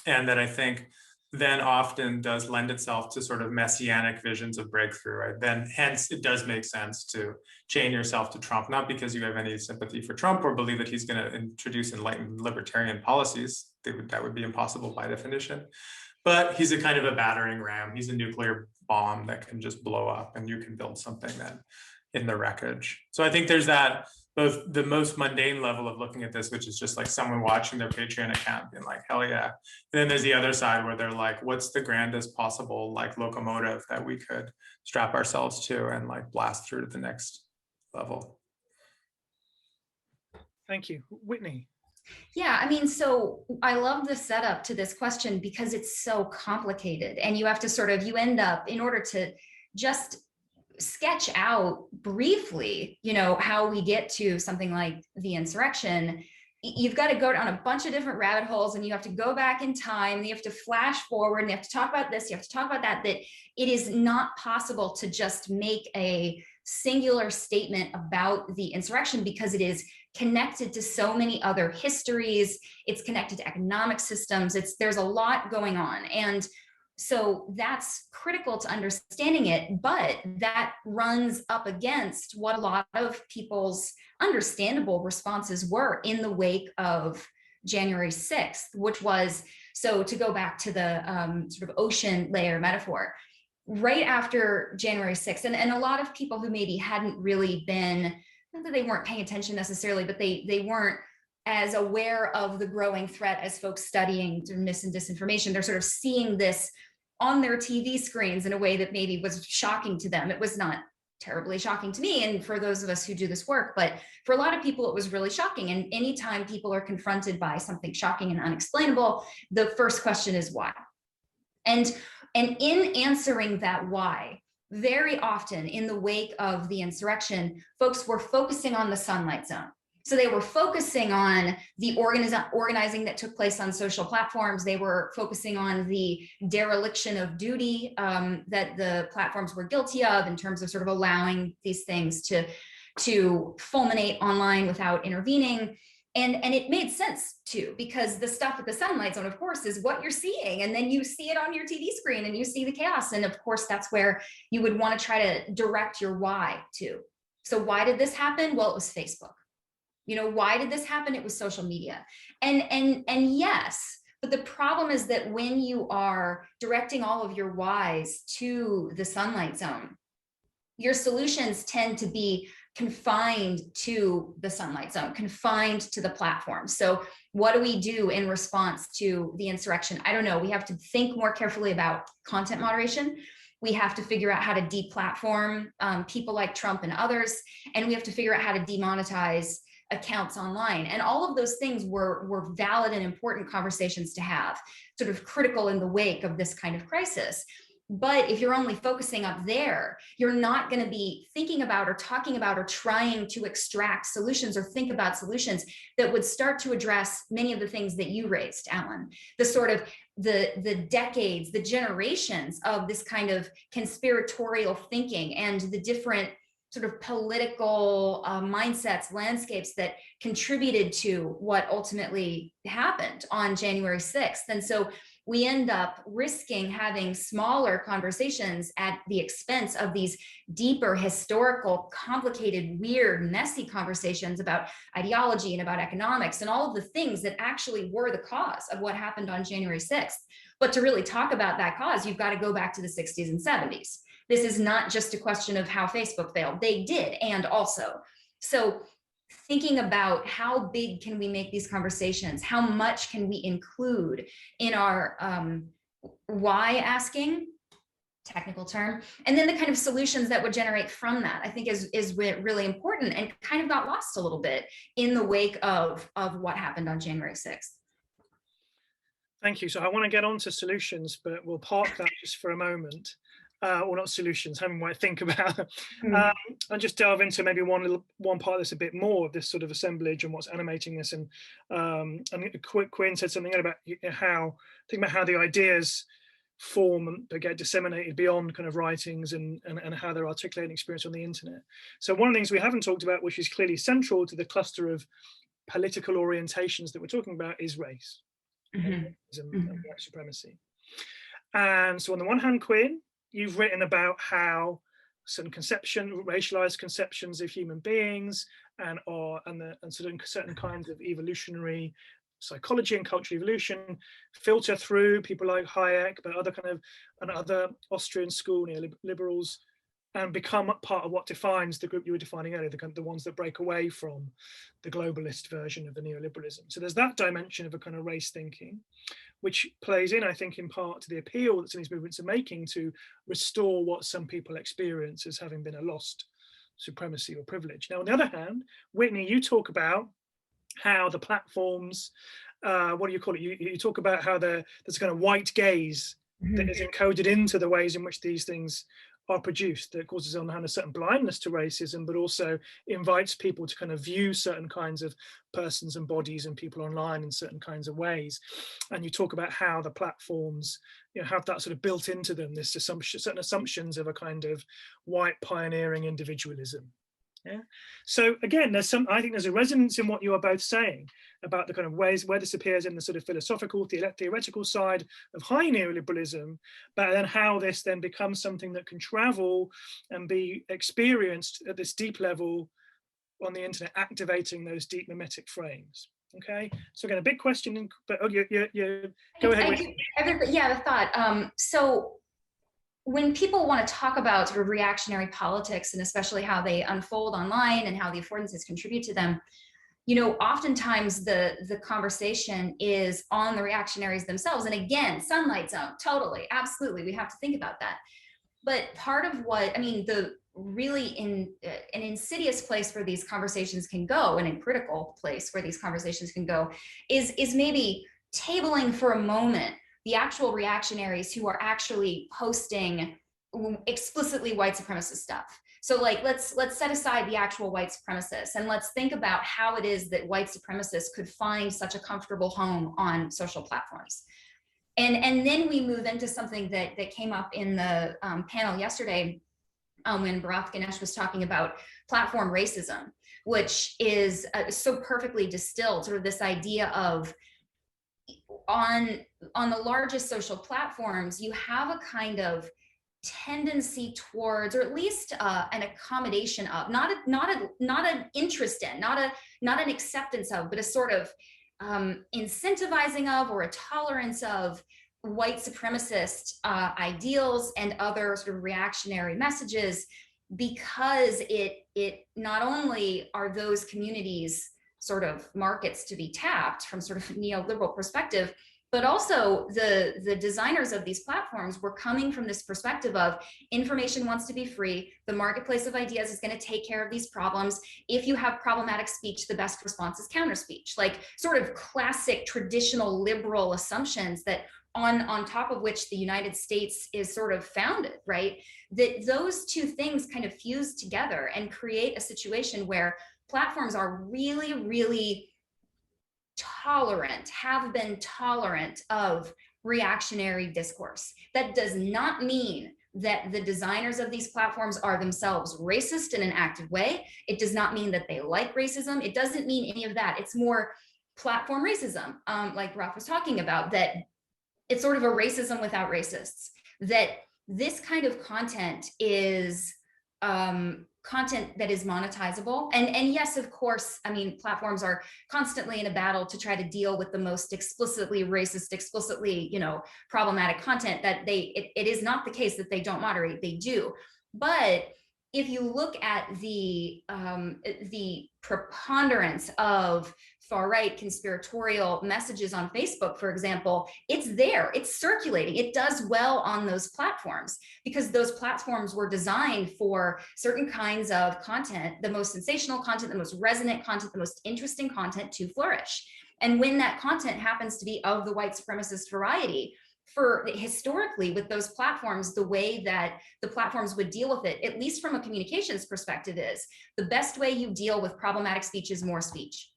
And that I think then often does lend itself to sort of messianic visions of breakthrough, right? Then hence it does make sense to chain yourself to Trump, not because you have any sympathy for Trump or believe that he's going to introduce enlightened libertarian policies. That would be impossible by definition. But he's a kind of a battering ram. He's a nuclear bomb that can just blow up and you can build something then in the wreckage. So I think there's that, both the most mundane level of looking at this, which is just like someone watching their Patreon account being like, hell yeah. And then there's the other side where they're like, what's the grandest possible like locomotive that we could strap ourselves to and like blast through to the next level? Thank you. Whitney. Yeah, I mean, so I love the setup to this question because it's so complicated and you have to sort of, you end up, in order to just sketch out briefly, how we get to something like the insurrection, you've got to go down a bunch of different rabbit holes and you have to go back in time and you have to flash forward and you have to talk about this, you have to talk about that it is not possible to just make a singular statement about the insurrection because it is connected to so many other histories, it's connected to economic systems, there's a lot going on. And so that's critical to understanding it, but that runs up against what a lot of people's understandable responses were in the wake of January 6th, which was, so to go back to the sort of ocean layer metaphor, right after January 6th, and a lot of people who maybe hadn't really been, not that they weren't paying attention necessarily, but they weren't as aware of the growing threat as folks studying mis and disinformation. They're sort of seeing this on their TV screens in a way that maybe was shocking to them. It was not terribly shocking to me, and for those of us who do this work, but for a lot of people, it was really shocking. And anytime people are confronted by something shocking and unexplainable, the first question is why? And in answering that why, very often in the wake of the insurrection, folks were focusing on the sunlight zone. So they were focusing on the organizing that took place on social platforms. They were focusing on the dereliction of duty that the platforms were guilty of in terms of sort of allowing these things to fulminate online without intervening. And it made sense too, because the stuff at the sunlight zone, of course, is what you're seeing. And then you see it on your TV screen and you see the chaos. And of course, that's where you would want to try to direct your why to. So why did this happen? Well, it was Facebook. Why did this happen? It was social media. And yes, But the problem is that when you are directing all of your whys to the sunlight zone, your solutions tend to be confined to the sunlight zone, confined to the platform. So what do we do in response to the insurrection? I don't know. We have to think more carefully about content moderation. We have to figure out how to deplatform people like Trump and others, and we have to figure out how to demonetize accounts online. And all of those things were valid and important conversations to have, sort of critical in the wake of this kind of crisis. But if you're only focusing up there, you're not going to be thinking about or talking about or trying to extract solutions or think about solutions that would start to address many of the things that you raised, Alan. The sort of the decades, the generations of this kind of conspiratorial thinking and the different sort of political mindsets, landscapes that contributed to what ultimately happened on January 6th. And so we end up risking having smaller conversations at the expense of these deeper, historical, complicated, weird, messy conversations about ideology and about economics and all of the things that actually were the cause of what happened on January 6th. But to really talk about that cause, you've got to go back to the 60s and 70s. This is not just a question of how Facebook failed. They did, and also. So thinking about how big can we make these conversations, how much can we include in our why asking, technical term, and then the kind of solutions that would generate from that, I think is really important and kind of got lost a little bit in the wake of what happened on January 6th. Thank you. So I want to get on to solutions, but we'll park that just for a moment. Or not solutions, having might think about, and just delve into maybe one part of this a bit more of this sort of assemblage and what's animating this. And Quinn said something about how the ideas form and get disseminated beyond kind of writings and how they're articulating experience on the internet. So one of the things we haven't talked about, which is clearly central to the cluster of political orientations that we're talking about, is race, and white supremacy. And so on the one hand, Quinn, you've written about how certain racialized conceptions of human beings and certain kinds of evolutionary psychology and cultural evolution filter through people like Hayek, but other Austrian school neoliberals, and become part of what defines the group you were defining earlier, the ones that break away from the globalist version of the neoliberalism. So there's that dimension of a kind of race thinking, which plays in, I think, in part to the appeal that some of these movements are making to restore what some people experience as having been a lost supremacy or privilege. Now, on the other hand, Whitney, you talk about how the platforms, what do you call it? You talk about how there's a kind of white gaze that is encoded into the ways in which these things are produced, that causes on the hand a certain blindness to racism, but also invites people to kind of view certain kinds of persons and bodies and people online in certain kinds of ways. And you talk about how the platforms, have that sort of built into them, this certain assumptions of a kind of white pioneering individualism. Yeah. So again, I think there's a resonance in what you are both saying about the kind of ways where this appears in the sort of philosophical, theoretical side of high neoliberalism, but then how this then becomes something that can travel and be experienced at this deep level on the internet, activating those deep memetic frames. Okay, so again, a big question, but go ahead. The thought. So when people want to talk about sort of reactionary politics, and especially how they unfold online and how the affordances contribute to them, oftentimes the conversation is on the reactionaries themselves. And again, sunlight zone, totally, absolutely, we have to think about that. But part of the really an insidious place where these conversations can go, and a critical place where these conversations can go, is maybe tabling for a moment the actual reactionaries who are actually posting explicitly white supremacist stuff. So let's set aside the actual white supremacists and let's think about how it is that white supremacists could find such a comfortable home on social platforms. And then we move into something that came up in the panel yesterday when Bharath Ganesh was talking about platform racism, which is so perfectly distilled, sort of this idea of on the largest social platforms, you have a kind of tendency towards, or at least an accommodation of, not an interest in, not an acceptance of, but a sort of incentivizing of or a tolerance of white supremacist ideals and other sort of reactionary messages, because it not only are those communities sort of markets to be tapped from sort of a neoliberal perspective, but also the designers of these platforms were coming from this perspective of information wants to be free. The marketplace of ideas is going to take care of these problems. If you have problematic speech, the best response is counter speech, like sort of classic traditional liberal assumptions that on top of which the United States is sort of founded, right? That those two things kind of fuse together and create a situation where platforms are really, really tolerant, have been tolerant of reactionary discourse. That does not mean that the designers of these platforms are themselves racist in an active way. It does not mean that they like racism. It doesn't mean any of that. It's more platform racism, like Ralph was talking about, that it's sort of a racism without racists, that this kind of content is content that is monetizable. And yes, of course, I mean, platforms are constantly in a battle to try to deal with the most explicitly racist, explicitly, problematic content that it is not the case that they don't moderate, they do. But if you look at the preponderance of far-right conspiratorial messages on Facebook, for example, it's there, it's circulating, it does well on those platforms because those platforms were designed for certain kinds of content, the most sensational content, the most resonant content, the most interesting content to flourish. And when that content happens to be of the white supremacist variety, for historically with those platforms, the way that the platforms would deal with it, at least from a communications perspective, is the best way you deal with problematic speech is more speech.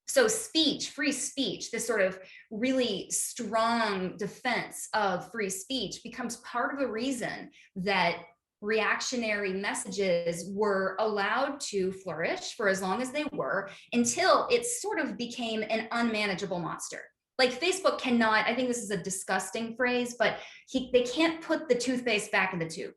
So speech, free speech, this sort of really strong defense of free speech becomes part of the reason that reactionary messages were allowed to flourish for as long as they were, until it sort of became an unmanageable monster. Like Facebook cannot, I think this is a disgusting phrase, but they can't put the toothpaste back in the tube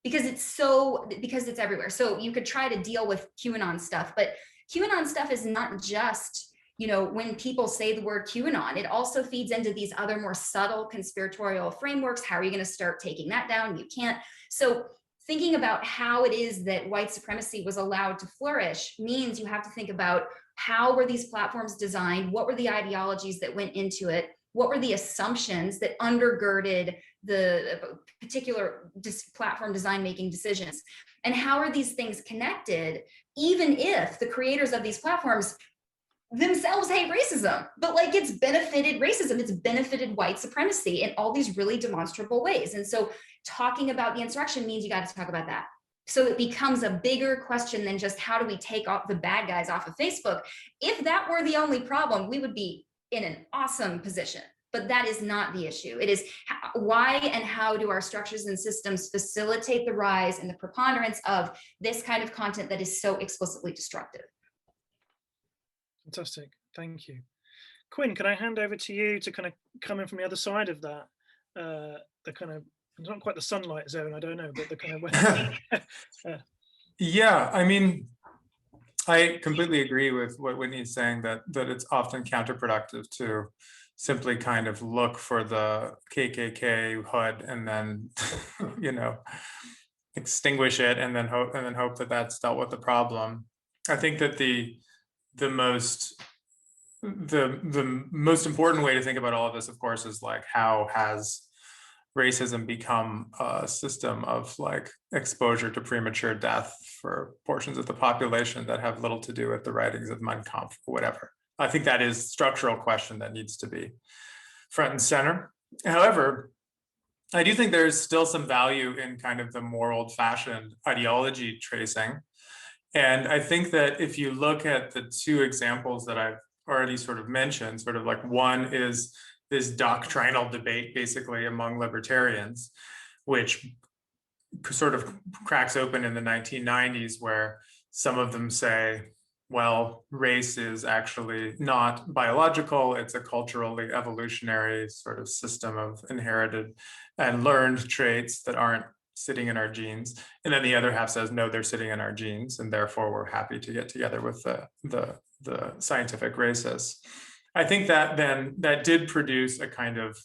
because it's everywhere. So you could try to deal with QAnon stuff, but QAnon stuff is not just, when people say the word QAnon, it also feeds into these other more subtle conspiratorial frameworks. How are you going to start taking that down? You can't. So thinking about how it is that white supremacy was allowed to flourish means you have to think about how were these platforms designed? What were the ideologies that went into it? What were the assumptions that undergirded the particular platform design making decisions? And how are these things connected, even if the creators of these platforms themselves hate racism, but like it's benefited racism, it's benefited white supremacy in all these really demonstrable ways. And so talking about the insurrection means you got to talk about that. So it becomes a bigger question than just how do we take off the bad guys off of Facebook. If that were the only problem, we would be in an awesome position. But that is not the issue. It is why and how do our structures and systems facilitate the rise and the preponderance of this kind of content that is so explicitly destructive. Fantastic, thank you. Quinn, can I hand over to you to kind of come in from the other side of that? The kind of, not quite the sunlight zone, I don't know, but the kind of... Yeah, I mean, I completely agree with what Whitney is saying, that it's often counterproductive to simply kind of look for the KKK hood and then, extinguish it and then hope that that's dealt with the problem. I think that the most important way to think about all of this, of course, is like, how has racism become a system of like exposure to premature death for portions of the population that have little to do with the writings of Mein Kampf or whatever. I think that is a structural question that needs to be front and center. However, I do think there's still some value in kind of the more old-fashioned ideology tracing. And I think that if you look at the two examples that I've already sort of mentioned, sort of like one is this doctrinal debate basically among libertarians, which sort of cracks open in the 1990s, where some of them say, well, race is actually not biological, it's a culturally evolutionary sort of system of inherited and learned traits that aren't sitting in our genes. And then the other half says, no, they're sitting in our genes, and therefore we're happy to get together with the scientific racists. I think that then that did produce a kind of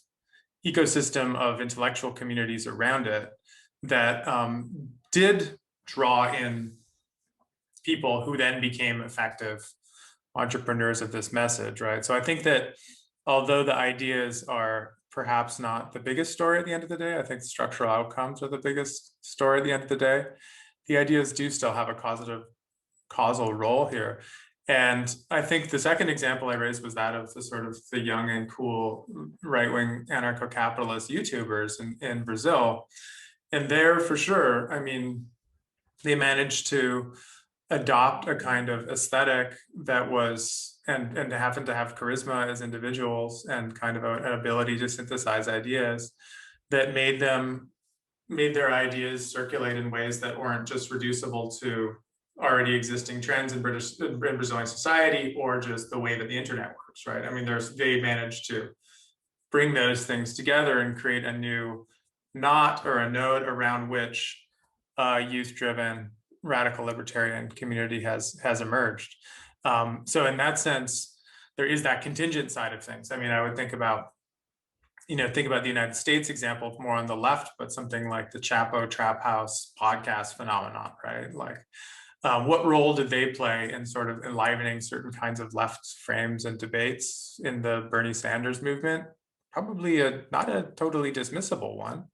ecosystem of intellectual communities around it that did draw in people who then became effective entrepreneurs of this message, right? So I think that although the ideas are perhaps not the biggest story at the end of the day, I think structural outcomes are the biggest story at the end of the day. The ideas do still have a causal role here. And I think the second example I raised was that of the sort of the young and cool right-wing anarcho-capitalist YouTubers in Brazil. And there, for sure, I mean, they managed to adopt a kind of aesthetic that was, and happened to have charisma as individuals and kind of an ability to synthesize ideas that made their ideas circulate in ways that weren't just reducible to already existing trends in Brazilian society or just the way that the internet works, right? I mean, they managed to bring those things together and create a new knot or a node around which youth-driven radical libertarian community has emerged. So in that sense, there is that contingent side of things. I mean, I would think about the United States example more on the left, but something like the Chapo Trap House podcast phenomenon, right? Like, what role did they play in sort of enlivening certain kinds of left frames and debates in the Bernie Sanders movement? Probably not a totally dismissible one.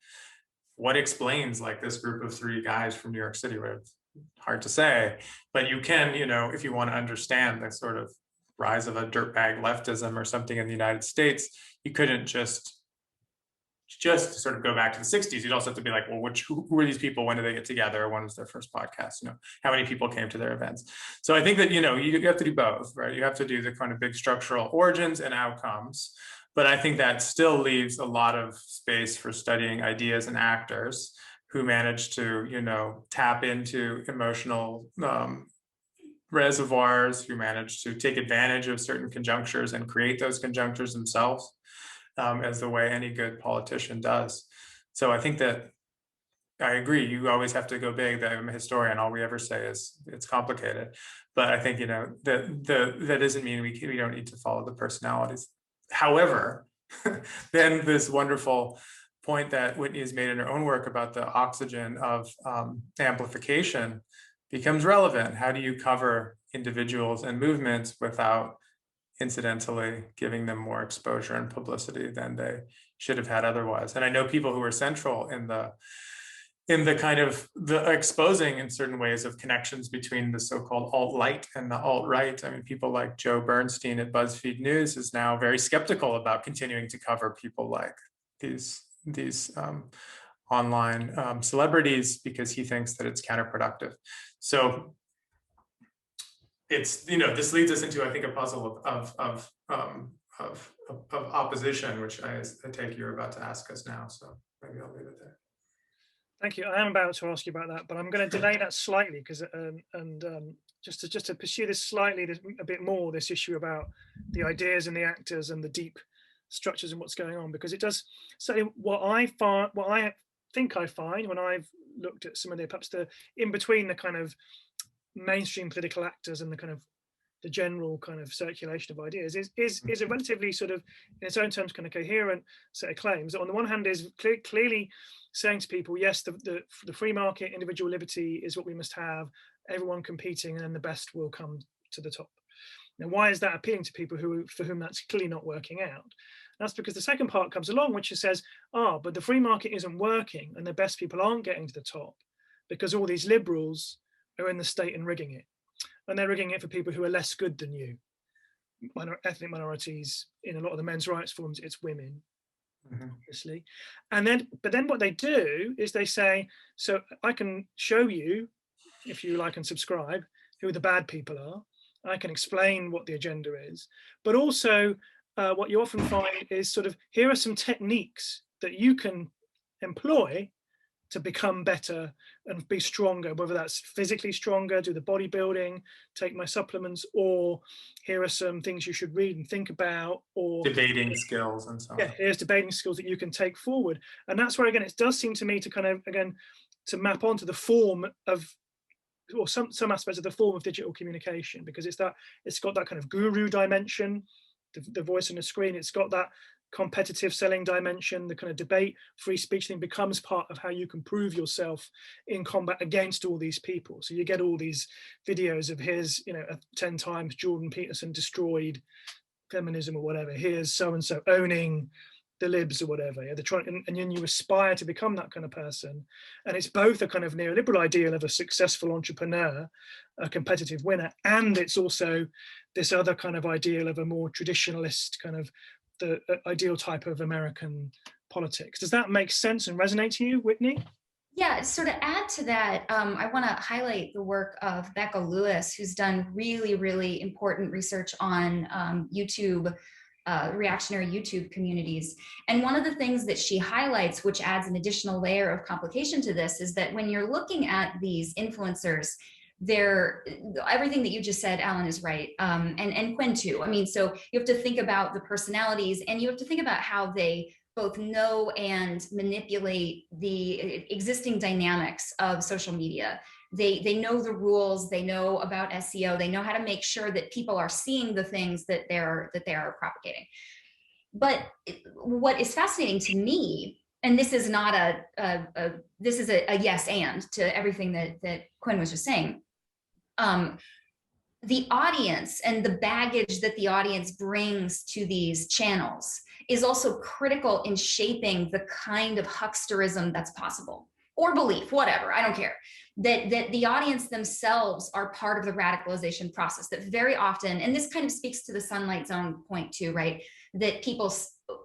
What explains like this group of three guys from New York City? It's hard to say, but you can, if you want to understand the sort of rise of a dirtbag leftism or something in the United States, you couldn't just sort of go back to the 60s. You'd also have to be like, well, who are these people? When did they get together? When was their first podcast? How many people came to their events? So I think that, you have to do both, right? You have to do the kind of big structural origins and outcomes. But I think that still leaves a lot of space for studying ideas and actors who manage to, tap into emotional reservoirs, who manage to take advantage of certain conjunctures and create those conjunctures themselves, as the way any good politician does. So I think that I agree. You always have to go big. I'm a historian. All we ever say is it's complicated. But I think, that doesn't mean we don't need to follow the personalities. However, then this wonderful point that Whitney has made in her own work about the oxygen of amplification becomes relevant. How do you cover individuals and movements without incidentally giving them more exposure and publicity than they should have had otherwise? And I know people who are central in the kind of the exposing in certain ways of connections between the so-called alt-light and the alt-right. I mean, people like Joe Bernstein at BuzzFeed News is now very skeptical about continuing to cover people like these online celebrities because he thinks that it's counterproductive. So it's, this leads us into, I think, a puzzle of opposition, which I take you're about to ask us now. So maybe I'll leave it there. Thank you. I am about to ask you about that, but I'm going to delay that slightly because, just to pursue this slightly a bit more, this issue about the ideas and the actors and the deep structures and what's going on, because it does say what I think I find when I've looked at some of perhaps the in between the kind of mainstream political actors and the kind of the general kind of circulation of ideas is a relatively sort of, in its own terms, kind of coherent set of claims that on the one hand is clearly saying to people, yes, the free market, individual liberty is what we must have, everyone competing, and then the best will come to the top. Now, why is that appealing to people for whom that's clearly not working out? That's because the second part comes along, which says, but the free market isn't working and the best people aren't getting to the top because all these liberals are in the state and rigging it. And they're rigging it for people who are less good than you. Ethnic minorities, in a lot of the men's rights forums, it's women, obviously. But then what they do is they say, so I can show you, if you like and subscribe, who the bad people are. I can explain what the agenda is. But also what you often find is sort of, here are some techniques that you can employ to become better and be stronger, whether that's physically stronger, do the bodybuilding, take my supplements, or here are some things you should read and think about, or debating skills and so on. Yeah, here's debating skills that you can take forward. And that's where, again, it does seem to me to kind of, again, to map onto the form of, or some aspects of the form of digital communication, because it's got that kind of guru dimension the voice on the screen. It's got that competitive selling dimension, the kind of debate, free speech thing becomes part of how you can prove yourself in combat against all these people. So you get all these videos of his, 10 times Jordan Peterson destroyed feminism or whatever. Here's so-and-so owning the libs or whatever. Yeah, they're trying, and then you aspire to become that kind of person. And it's both a kind of neoliberal ideal of a successful entrepreneur, a competitive winner, and it's also this other kind of ideal of a more traditionalist kind of the ideal type of American politics. Does that make sense and resonate to you, Whitney? Yeah, to sort of add to that, I want to highlight the work of Becca Lewis, who's done really, really important research on YouTube, reactionary YouTube communities. And one of the things that she highlights, which adds an additional layer of complication to this, is that when you're looking at these influencers, everything that you just said, Alan, is right, and Quinn too. I mean, so you have to think about the personalities, and you have to think about how they both know and manipulate the existing dynamics of social media. They know the rules, they know about SEO, they know how to make sure that people are seeing the things that they're propagating. But what is fascinating to me, and this is not this is a yes and to everything that Quinn was just saying. The audience and the baggage that the audience brings to these channels is also critical in shaping the kind of hucksterism that's possible, or belief, whatever, I don't care. That the audience themselves are part of the radicalization process, that very often, and this kind of speaks to the Sunlight Zone point too, right? That people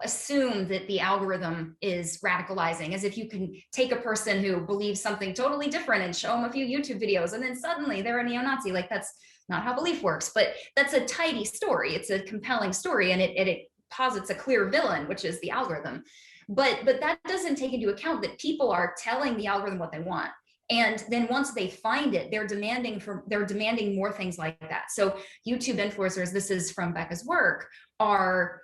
assume that the algorithm is radicalizing, as if you can take a person who believes something totally different and show them a few YouTube videos and then suddenly they're a neo-Nazi. Like, that's not how belief works, but that's a tidy story. It's a compelling story, and it posits a clear villain, which is the algorithm. But that doesn't take into account that people are telling the algorithm what they want. And then once they find it, they're demanding more things like that. So YouTube influencers, this is from Becca's work, are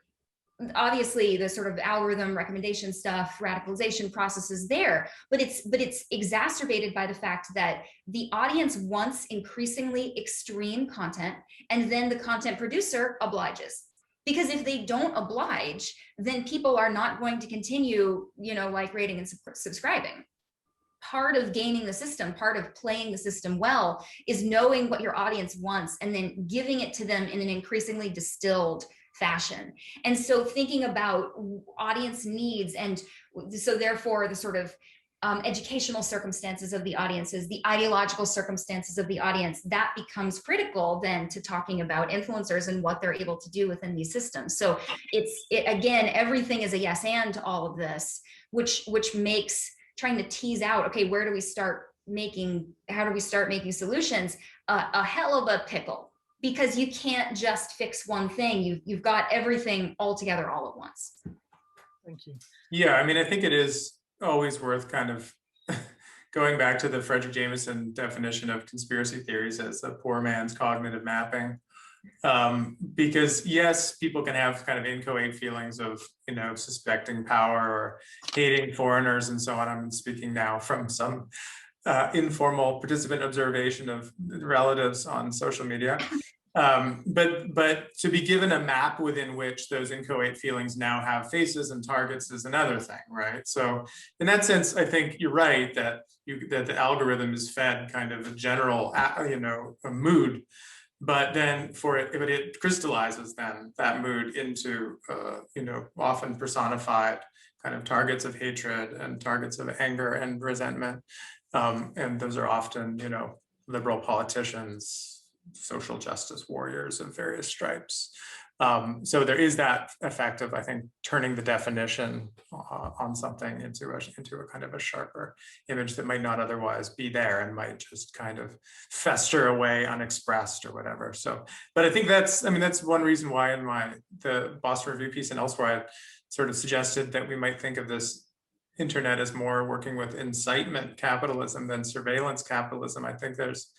obviously the sort of algorithm recommendation stuff, radicalization processes there, but it's exacerbated by the fact that the audience wants increasingly extreme content, and then the content producer obliges. Because if they don't oblige, then people are not going to continue, like rating and subscribing. Part of gaming the system, part of playing the system well, is knowing what your audience wants and then giving it to them in an increasingly distilled fashion. And so thinking about audience needs, and so therefore the sort of educational circumstances of the audiences, the ideological circumstances of the audience, that becomes critical then to talking about influencers and what they're able to do within these systems. So again, everything is a yes and to all of this, which makes trying to tease out, okay, how do we start making solutions, a hell of a pickle, because you can't just fix one thing. You've got everything all together all at once. Thank you. Yeah, I mean, I think it is always worth kind of going back to the Frederick Jameson definition of conspiracy theories as a poor man's cognitive mapping. Because yes, people can have kind of inchoate feelings of, suspecting power or hating foreigners and so on. I'm speaking now from some informal participant observation of relatives on social media. But to be given a map within which those inchoate feelings now have faces and targets is another thing, right? So in that sense, I think you're right that the algorithm is fed kind of a general, a mood, but then it crystallizes then that mood into, often personified kind of targets of hatred and targets of anger and resentment. And those are often, liberal politicians, social justice warriors of various stripes. So there is that effect of, I think, turning the definition on something into a kind of a sharper image that might not otherwise be there and might just kind of fester away unexpressed or whatever. So, but I think that's one reason why in the Boston Review piece and elsewhere, I sort of suggested that we might think of this internet as more working with incitement capitalism than surveillance capitalism. I think there's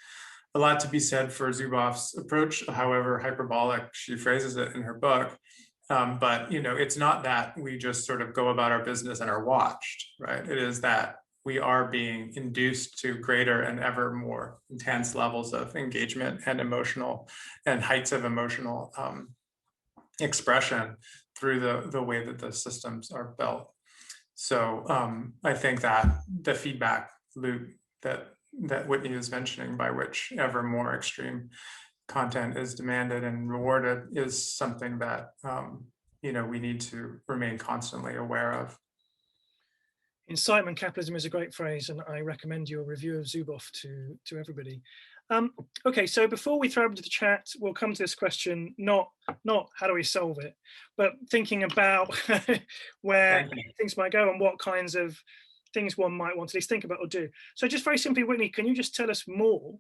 a lot to be said for Zuboff's approach, however hyperbolic she phrases it in her book. But it's not that we just sort of go about our business and are watched, right? It is that we are being induced to greater and ever more intense levels of engagement and heights of emotional expression through the way that the systems are built. So I think that the feedback loop that Whitney is mentioning, by which ever more extreme content is demanded and rewarded, is something that we need to remain constantly aware of. Incitement capitalism is a great phrase, and I recommend your review of Zuboff to everybody. Okay, so before we throw into the chat, we'll come to this question, not how do we solve it, but thinking about where things might go and what kinds of things one might want to at least think about or do. So just very simply, Whitney, can you just tell us more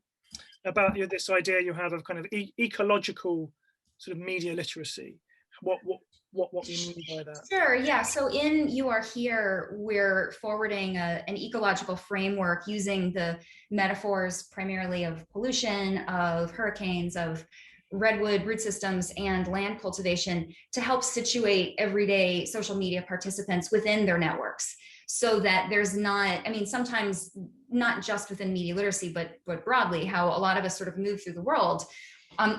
about this idea you have of kind of ecological sort of media literacy? What you mean by that? Sure, yeah. So in You Are Here, we're forwarding an ecological framework using the metaphors primarily of pollution, of hurricanes, of redwood root systems, and land cultivation to help situate everyday social media participants within their networks, so that there's not, I mean, sometimes not just within media literacy, but broadly, how a lot of us sort of move through the world,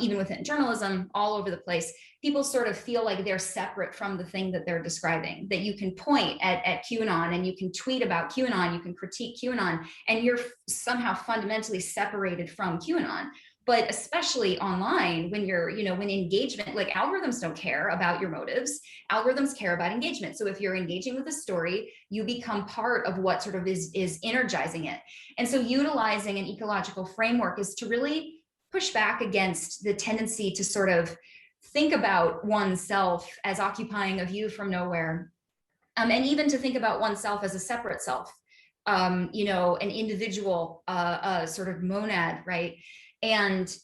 even within journalism, all over the place, people sort of feel like they're separate from the thing that they're describing, that you can point at QAnon and you can tweet about QAnon, you can critique QAnon, and you're somehow fundamentally separated from QAnon. But especially online, when you're, when engagement, like algorithms don't care about your motives, algorithms care about engagement. So if you're engaging with a story, you become part of what sort of is energizing it. And so utilizing an ecological framework is to really push back against the tendency to sort of think about oneself as occupying a view from nowhere, and even to think about oneself as a separate self, an individual sort of monad, right? And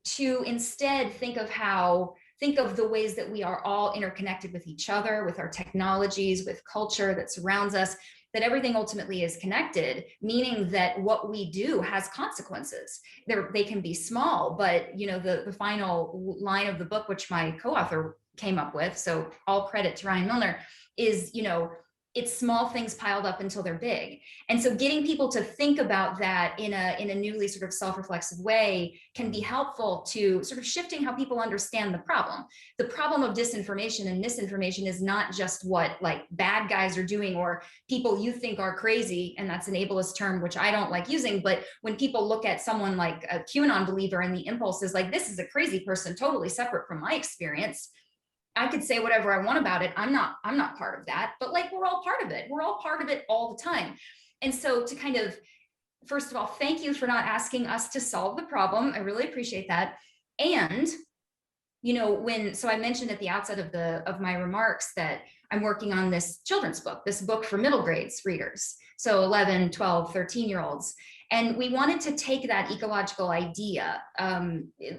to instead think of the ways that we are all interconnected with each other, with our technologies, with culture that surrounds us, that everything ultimately is connected, meaning that what we do has consequences. They can be small, but the final line of the book, which my co-author came up with, so all credit to Ryan Milner, is it's small things piled up until they're big. And so getting people to think about that in a newly sort of self-reflexive way can be helpful to sort of shifting how people understand the problem. The problem of disinformation and misinformation is not just what like bad guys are doing or people you think are crazy, and that's an ableist term, which I don't like using, but when people look at someone like a QAnon believer and the impulse is like, this is a crazy person, totally separate from my experience, I could say whatever I want about it. I'm not part of that, but like, we're all part of it. We're all part of it all the time. And so to kind of, first of all, thank you for not asking us to solve the problem. I really appreciate that. And, so I mentioned at the outset of my remarks that I'm working on this children's book, this book for middle grades readers. So 11, 12, 13-year-olds. And we wanted to take that ecological idea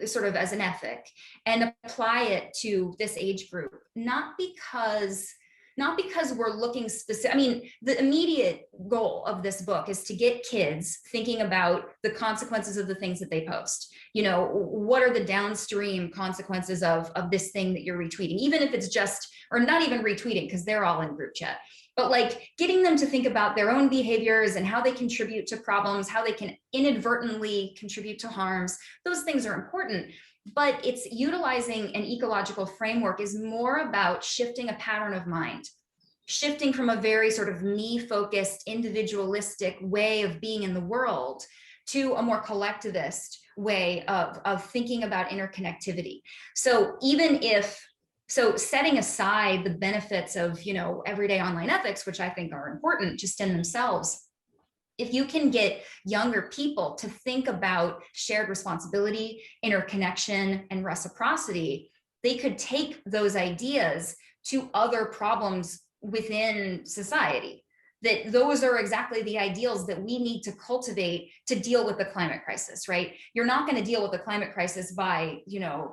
sort of as an ethic and apply it to this age group, not because we're looking specific. I mean, the immediate goal of this book is to get kids thinking about the consequences of the things that they post. What are the downstream consequences of this thing that you're retweeting, even if it's just, or not even retweeting because they're all in group chat, but like getting them to think about their own behaviors and how they contribute to problems, how they can inadvertently contribute to harms. Those things are important, but it's utilizing an ecological framework is more about shifting a pattern of mind, shifting from a very sort of me-focused, individualistic way of being in the world to a more collectivist way of thinking about interconnectivity. So setting aside the benefits of, everyday online ethics, which I think are important just in themselves, if you can get younger people to think about shared responsibility, interconnection, and reciprocity, they could take those ideas to other problems within society. That those are exactly the ideals that we need to cultivate to deal with the climate crisis, right? You're not going to deal with the climate crisis by,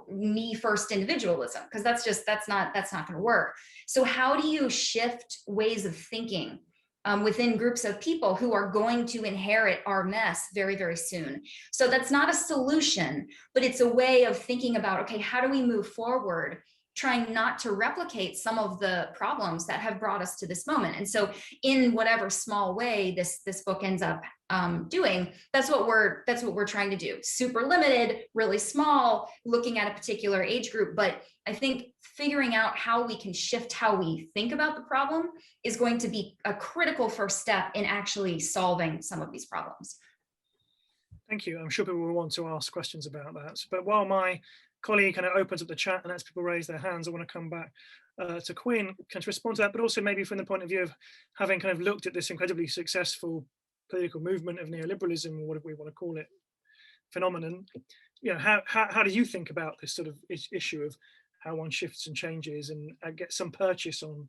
me first individualism, because that's not going to work. So how do you shift ways of thinking within groups of people who are going to inherit our mess very, very soon? So that's not a solution, but it's a way of thinking about, okay, how do we move forward, trying not to replicate some of the problems that have brought us to this moment. And so in whatever small way this book ends up doing, that's what we're trying to do. Super limited, really small, looking at a particular age group. But I think figuring out how we can shift how we think about the problem is going to be a critical first step in actually solving some of these problems. Thank you. I'm sure people will want to ask questions about that. But while my colleague kind of opens up the chat and lets people raise their hands, I want to come back to Quinn to respond to that, but also maybe from the point of view of having kind of looked at this incredibly successful political movement of neoliberalism, or whatever we want to call it, phenomenon. You know, how do you think about this sort of issue of how one shifts and changes and get some purchase on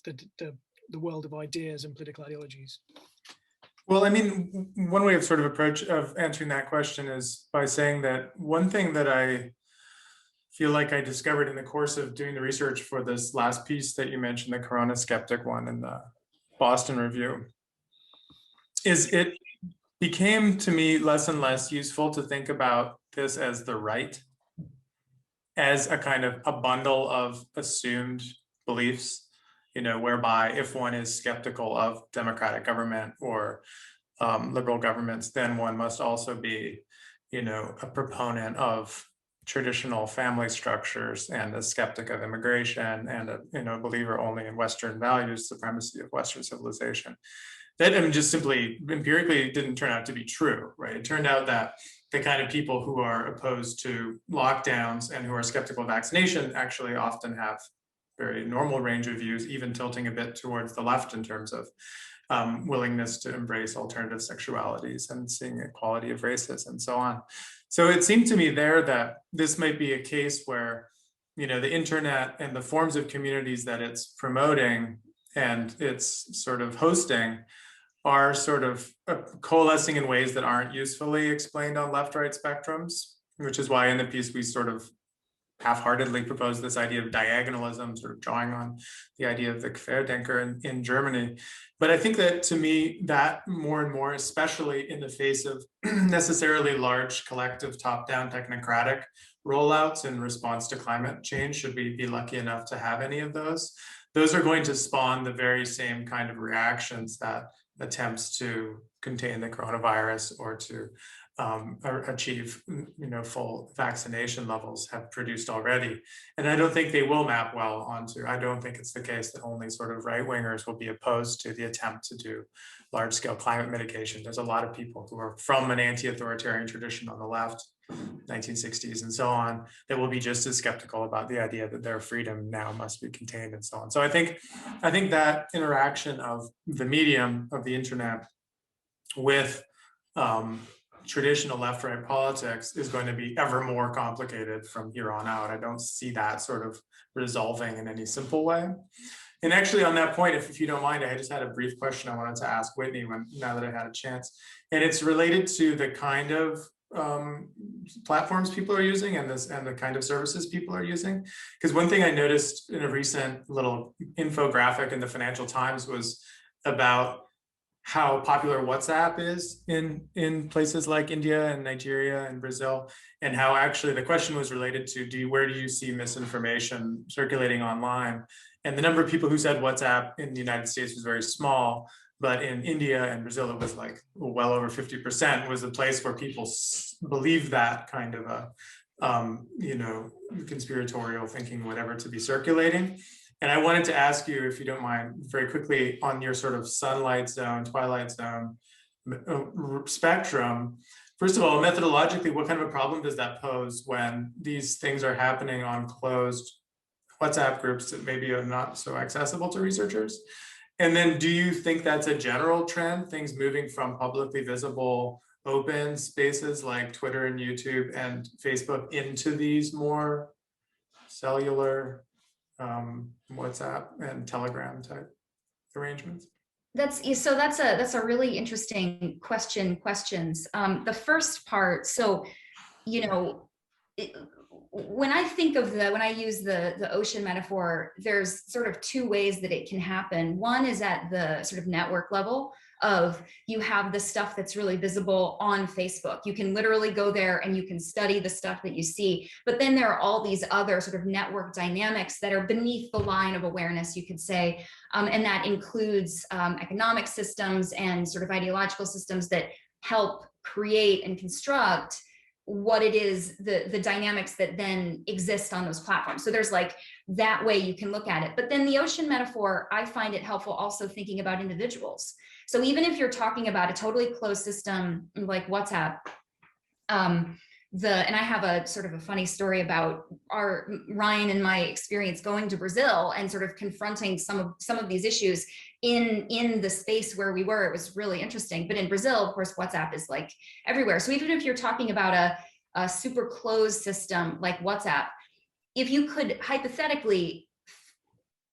the world of ideas and political ideologies? Well, I mean, one way of sort of answering that question is by saying that one thing that I feel like I discovered in the course of doing the research for this last piece that you mentioned, the Corona Skeptic one in the Boston Review, is it became to me less and less useful to think about this as the right, as a kind of a bundle of assumed beliefs, you know, whereby if one is skeptical of democratic government or liberal governments, then one must also be, you know, a proponent of traditional family structures and a skeptic of immigration and a, you know, believer only in Western values, supremacy of Western civilization. That, I mean, just simply empirically didn't turn out to be true, right? It turned out that the kind of people who are opposed to lockdowns and who are skeptical of vaccination actually often have very normal range of views, even tilting a bit towards the left in terms of willingness to embrace alternative sexualities and seeing equality of races and so on. So it seemed to me there that this might be a case where, you know, the internet and the forms of communities that it's promoting and it's sort of hosting are sort of coalescing in ways that aren't usefully explained on left-right spectrums, which is why in the piece we sort of half-heartedly proposed this idea of diagonalism, sort of drawing on the idea of the Querdenker in Germany. But I think that, to me, that more and more, especially in the face of necessarily large collective top-down technocratic rollouts in response to climate change, should we be lucky enough to have any of those are going to spawn the very same kind of reactions that attempts to contain the coronavirus or to achieve, you know, full vaccination levels have produced already. And I don't think they will map well onto, I don't think it's the case that only sort of right-wingers will be opposed to the attempt to do large-scale climate mitigation. There's a lot of people who are from an anti-authoritarian tradition on the left, 1960s and so on, that will be just as skeptical about the idea that their freedom now must be contained and so on. So I think that interaction of the medium of the internet with traditional left-right politics is going to be ever more complicated from here on out. I don't see that sort of resolving in any simple way. And actually on that point, if you don't mind, I just had a brief question I wanted to ask Whitney now that I had a chance. And it's related to the kind of platforms people are using and the kind of services people are using. Because one thing I noticed in a recent little infographic in the Financial Times was about how popular WhatsApp is in places like India and Nigeria and Brazil, and how actually the question was related to where do you see misinformation circulating online? And the number of people who said WhatsApp in the United States was very small, but in India and Brazil it was like well over 50% was the place where people believe that kind of a you know, conspiratorial thinking, whatever, to be circulating. And I wanted to ask you, if you don't mind, very quickly, on your sort of sunlight zone, twilight zone spectrum, first of all, methodologically, what kind of a problem does that pose when these things are happening on closed WhatsApp groups that maybe are not so accessible to researchers? And then do you think that's a general trend, things moving from publicly visible open spaces like Twitter and YouTube and Facebook into these more cellular WhatsApp and Telegram type arrangements? That's a really interesting questions. The first part, so, you know, when I think of when I use the ocean metaphor, there's sort of two ways that it can happen. One is at the sort of network level of you have the stuff that's really visible on Facebook. You can literally go there and you can study the stuff that you see. But then there are all these other sort of network dynamics that are beneath the line of awareness, you could say. And that includes economic systems and sort of ideological systems that help create and construct what it is, the dynamics that then exist on those platforms. So there's like that way you can look at it. But then the ocean metaphor, I find it helpful also thinking about individuals. So even if you're talking about a totally closed system like WhatsApp, and I have a sort of a funny story about Ryan and my experience going to Brazil and sort of confronting some of these issues in the space where we were. It was really interesting. But in Brazil, of course, WhatsApp is like everywhere. So even if you're talking about a super closed system like WhatsApp, if you could hypothetically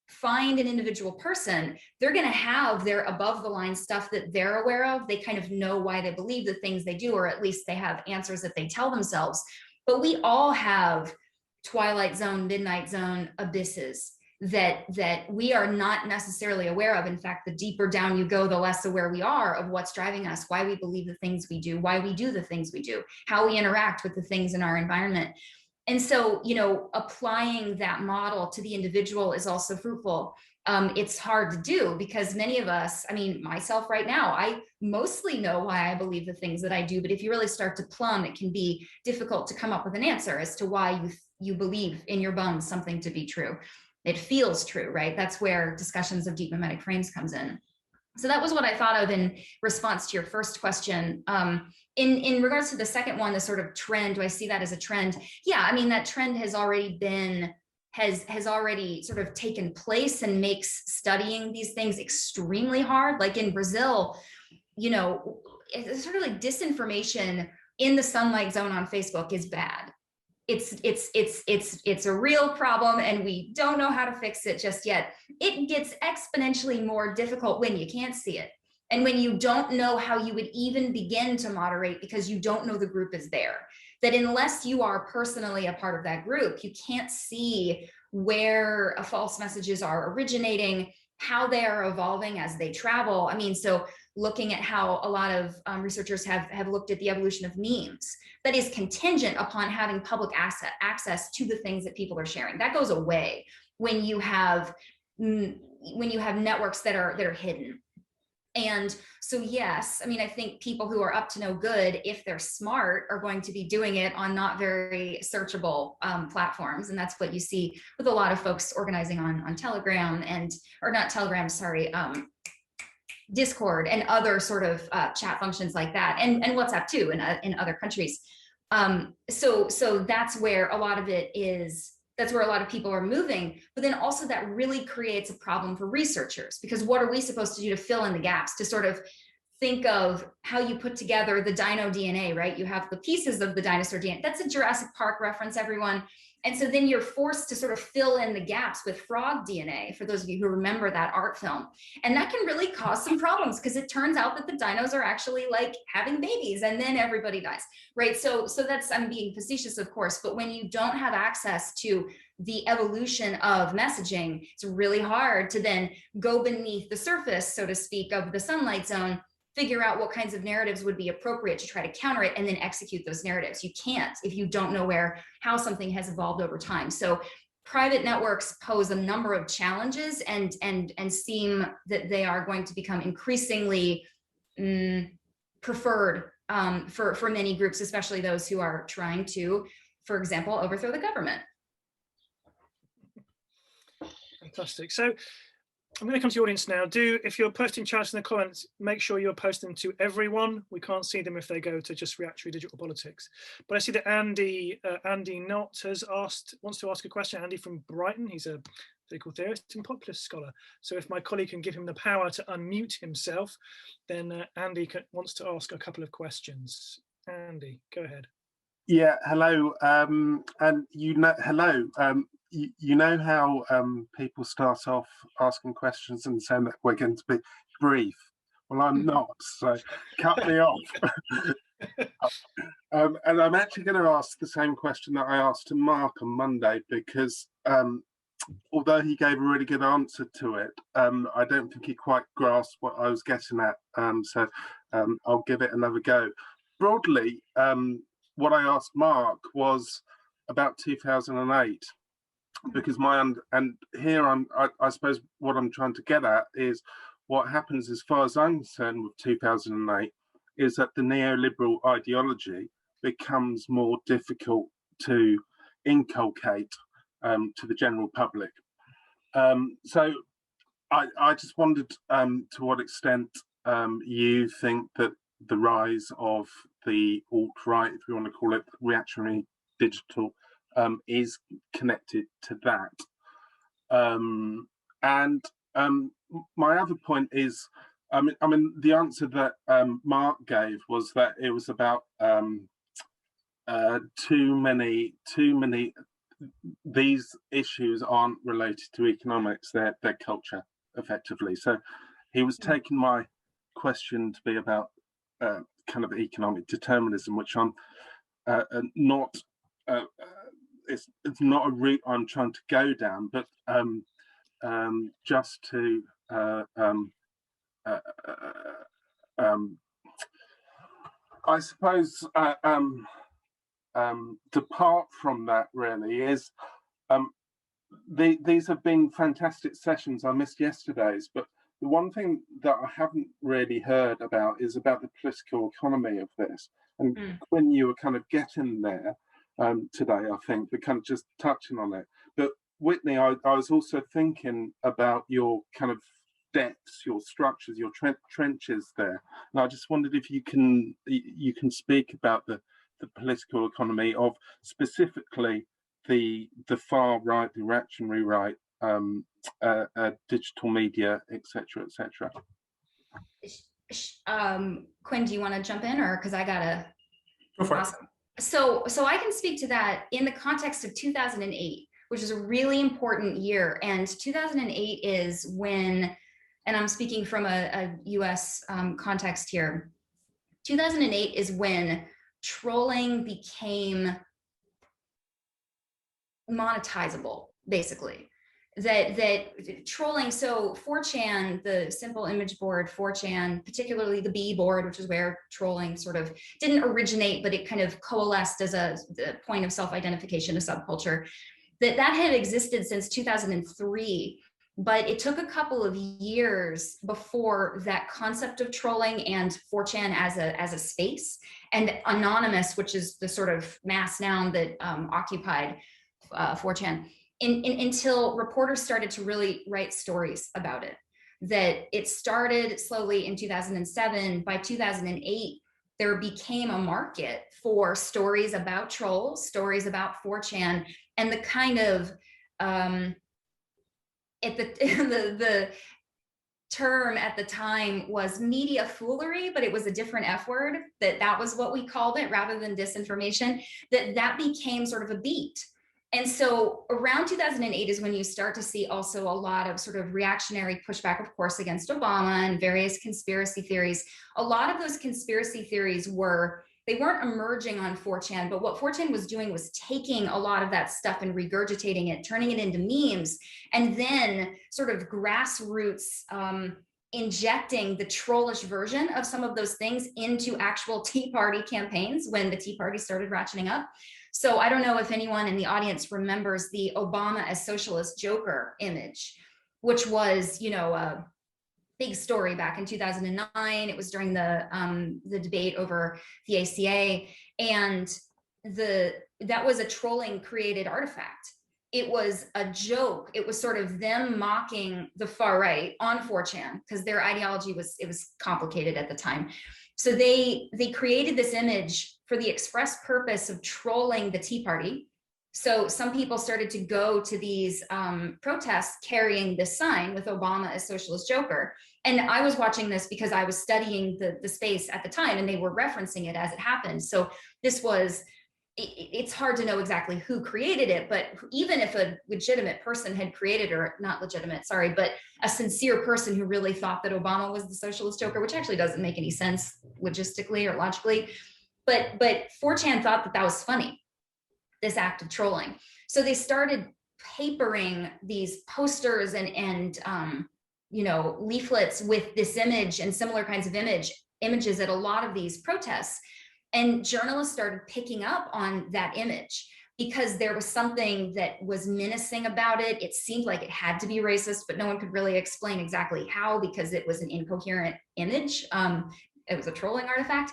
find an individual person, they're going to have their above the line stuff that they're aware of. They kind of know why they believe the things they do, or at least they have answers that they tell themselves. But we all have twilight zone, midnight zone abysses that we are not necessarily aware of. In fact, the deeper down you go, the less aware we are of what's driving us, why we believe the things we do, why we do the things we do, how we interact with the things in our environment. And so, you know, applying that model to the individual is also fruitful. It's hard to do because many of us, I mean, myself right now, I mostly know why I believe the things that I do. But if you really start to plumb, it can be difficult to come up with an answer as to why you believe in your bones something to be true. It feels true, right? That's where discussions of deep memetic frames comes in. So that was what I thought of in response to your first question. In regards to the second one, the sort of trend, do I see that as a trend? Yeah, I mean, that trend has already been, has already sort of taken place and makes studying these things extremely hard. Like in Brazil, you know, it's sort of like disinformation in the sunlight zone on Facebook is bad. It's a real problem and we don't know how to fix it just yet. It gets exponentially more difficult when you can't see it. And when you don't know how you would even begin to moderate because you don't know the group is there. That unless you are personally a part of that group, you can't see where false messages are originating, how they are evolving as they travel. I mean, so looking at how a lot of researchers have looked at the evolution of memes, that is contingent upon having public access to the things that people are sharing. That goes away when you have networks that are hidden. And so, yes, I mean, I think people who are up to no good, if they're smart, are going to be doing it on not very searchable platforms. And that's what you see with a lot of folks organizing on Telegram or not Telegram, sorry, Discord and other sort of chat functions like that, and WhatsApp too in other countries. So that's where a lot of it is. That's where a lot of people are moving, but then also that really creates a problem for researchers, because what are we supposed to do to fill in the gaps, to sort of think of how you put together the dino DNA, right? You have the pieces of the dinosaur DNA. That's a Jurassic Park reference, everyone. And so then you're forced to sort of fill in the gaps with frog DNA, for those of you who remember that art film. And that can really cause some problems because it turns out that the dinos are actually like having babies and then everybody dies, right? So that's, I'm being facetious, of course, but when you don't have access to the evolution of messaging, it's really hard to then go beneath the surface, so to speak, of the sunlight zone, figure out what kinds of narratives would be appropriate to try to counter it, and then execute those narratives. You can't if you don't know how something has evolved over time. So private networks pose a number of challenges and seem that they are going to become increasingly preferred for many groups, especially those who are trying to, for example, overthrow the government. Fantastic. So I'm going to come to the audience now. If you're posting chats in the comments, make sure you're posting to everyone. We can't see them if they go to just Reactionary Digital Politics. But I see that Andy Knott wants to ask a question. Andy from Brighton. He's a political theorist and populist scholar. So if my colleague can give him the power to unmute himself, then Andy wants to ask a couple of questions. Andy, go ahead. Yeah, hello. And hello. You know how people start off asking questions and saying that we're going to be brief. Well, I'm not, so cut me off. And I'm actually going to ask the same question that I asked to Mark on Monday, because although he gave a really good answer to it, I don't think he quite grasped what I was getting at. So I'll give it another go. Broadly, what I asked Mark was about 2008, because I suppose what I'm trying to get at is what happens, as far as I'm concerned, with 2008 is that the neoliberal ideology becomes more difficult to inculcate to the general public. So I just wondered to what extent you think that the rise of the alt-right, if you want to call it reactionary digital, is connected to that. And my other point is, I mean, the answer that Mark gave was that it was about too many. These issues aren't related to economics; they're culture, effectively. So he was taking my question to be about kind of economic determinism, which I'm not. It's not a route I'm trying to go down, but just to I suppose depart from that, really, is these have been fantastic sessions. I missed yesterday's, but the one thing that I haven't really heard about is about the political economy of this. And Quinn, you were kind of getting there today, I think, but kind of just touching on it. But Whitney, I was also thinking about your kind of depths, your structures, your trenches there. And I just wondered if you can speak about the political economy of specifically the far right, the reactionary right, digital media, etc., etc. Quinn, do you want to jump in, or because I gotta? Go for it. Awesome. So I can speak to that in the context of 2008, which is a really important year. And 2008 is when, and I'm speaking from a US context here, 2008 is when trolling became monetizable, basically. That trolling, so 4chan, the simple image board, 4chan, particularly the B board, which is where trolling sort of didn't originate, but it kind of coalesced as the point of self-identification, a subculture, that had existed since 2003. But it took a couple of years before that concept of trolling and 4chan as a space, and anonymous, which is the sort of mass noun that occupied 4chan, until reporters started to really write stories about it. That it started slowly in 2007. By 2008, there became a market for stories about trolls, stories about 4chan, and the kind of the term at the time was media foolery, but it was a different F word, that was what we called it rather than disinformation, that became sort of a beat. And so around 2008 is when you start to see also a lot of sort of reactionary pushback, of course, against Obama and various conspiracy theories. A lot of those conspiracy theories they weren't emerging on 4chan, but what 4chan was doing was taking a lot of that stuff and regurgitating it, turning it into memes, and then sort of grassroots injecting the trollish version of some of those things into actual Tea Party campaigns when the Tea Party started ratcheting up. So I don't know if anyone in the audience remembers the Obama as socialist joker image, which was, a big story back in 2009. It was during the debate over the ACA, and that was a trolling created artifact. It was a joke. It was sort of them mocking the far right on 4chan because their ideology was complicated at the time. So they created this image for the express purpose of trolling the Tea Party. So some people started to go to these protests carrying this sign with Obama as socialist joker. And I was watching this because I was studying the space at the time, and they were referencing it as it happened. So this was, it's hard to know exactly who created it, but even if a legitimate person had created, or not legitimate, sorry, but a sincere person who really thought that Obama was the socialist joker, which actually doesn't make any sense logistically or logically, But 4chan thought that that was funny, this act of trolling. So they started papering these posters and you know, leaflets with this image and similar kinds of images at a lot of these protests. And journalists started picking up on that image because there was something that was menacing about it. It seemed like it had to be racist, but no one could really explain exactly how, because it was an incoherent image. It was a trolling artifact.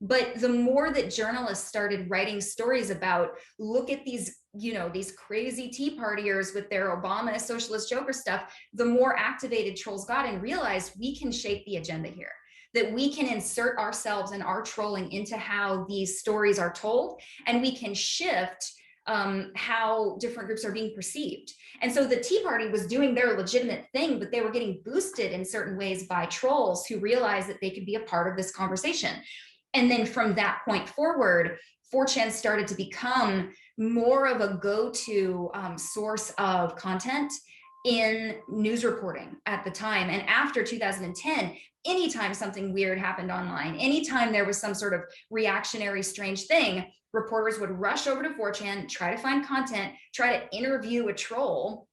But the more that journalists started writing stories about, look at these, you know, these crazy Tea Partiers with their Obama socialist Joker stuff, the more activated trolls got and realized we can shape the agenda here, that we can insert ourselves and our trolling into how these stories are told, and we can shift how different groups are being perceived. And so the Tea Party was doing their legitimate thing, but they were getting boosted in certain ways by trolls who realized that they could be a part of this conversation. And then from that point forward, 4chan started to become more of a go-to source of content in news reporting at the time. And after 2010, anytime something weird happened online, anytime there was some sort of reactionary, strange thing, reporters would rush over to 4chan, try to find content, try to interview a troll,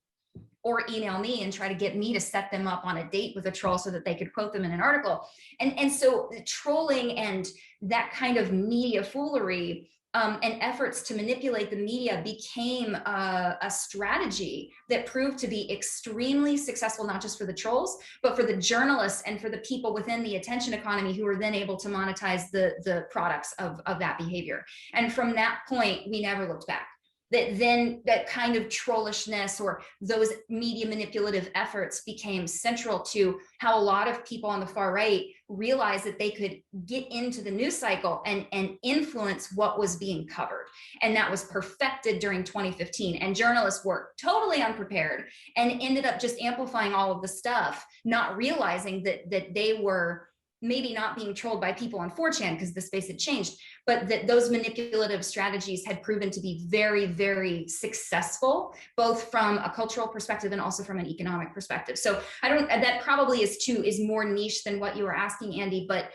or email me and try to get me to set them up on a date with a troll so that they could quote them in an article. And so trolling and that kind of media foolery and efforts to manipulate the media became a strategy that proved to be extremely successful, not just for the trolls, but for the journalists and for the people within the attention economy who were then able to monetize the products of that behavior. And from that point, we never looked back. That then that kind of trollishness or those media manipulative efforts became central to how a lot of people on the far right realized that they could get into the news cycle and influence what was being covered. And that was perfected during 2015. And journalists were totally unprepared and ended up just amplifying all of the stuff, not realizing that they were maybe not being trolled by people on 4chan because the space had changed, but that those manipulative strategies had proven to be very, very successful, both from a cultural perspective and also from an economic perspective. So that probably is more niche than what you were asking, Andy, but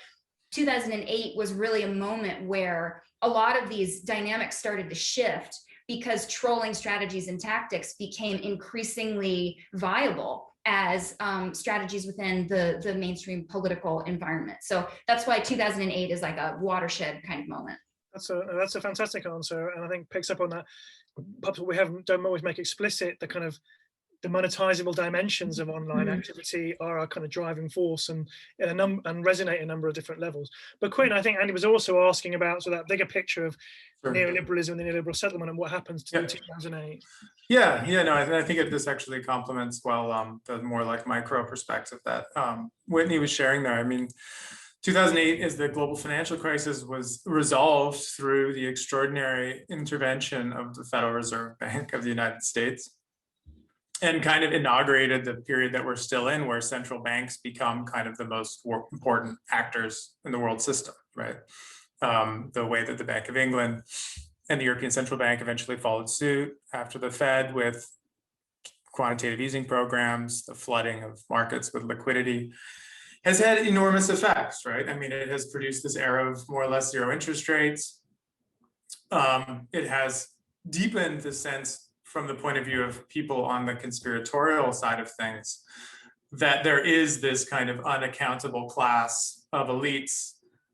2008 was really a moment where a lot of these dynamics started to shift because trolling strategies and tactics became increasingly viable as strategies within the mainstream political environment. So that's why 2008 is like a watershed kind of moment. That's a fantastic answer, and I think picks up on that. Perhaps we don't always make explicit the kind of the monetizable dimensions of online activity are a kind of driving force and resonate in a number of different levels. But Quinn, I think Andy was also asking about that bigger picture of neoliberalism and the neoliberal settlement and what happens to 2008. No, I think this actually complements well the more like micro perspective that Whitney was sharing there. I mean, 2008 is the global financial crisis was resolved through the extraordinary intervention of the Federal Reserve Bank of the United States, and kind of inaugurated the period that we're still in, where central banks become kind of the most important actors in the world system, right? The way that the Bank of England and the European Central Bank eventually followed suit after the Fed with quantitative easing programs, the flooding of markets with liquidity, has had enormous effects, right? I mean, it has produced this era of more or less zero interest rates. It has deepened the sense from the point of view of people on the conspiratorial side of things, that there is this kind of unaccountable class of elites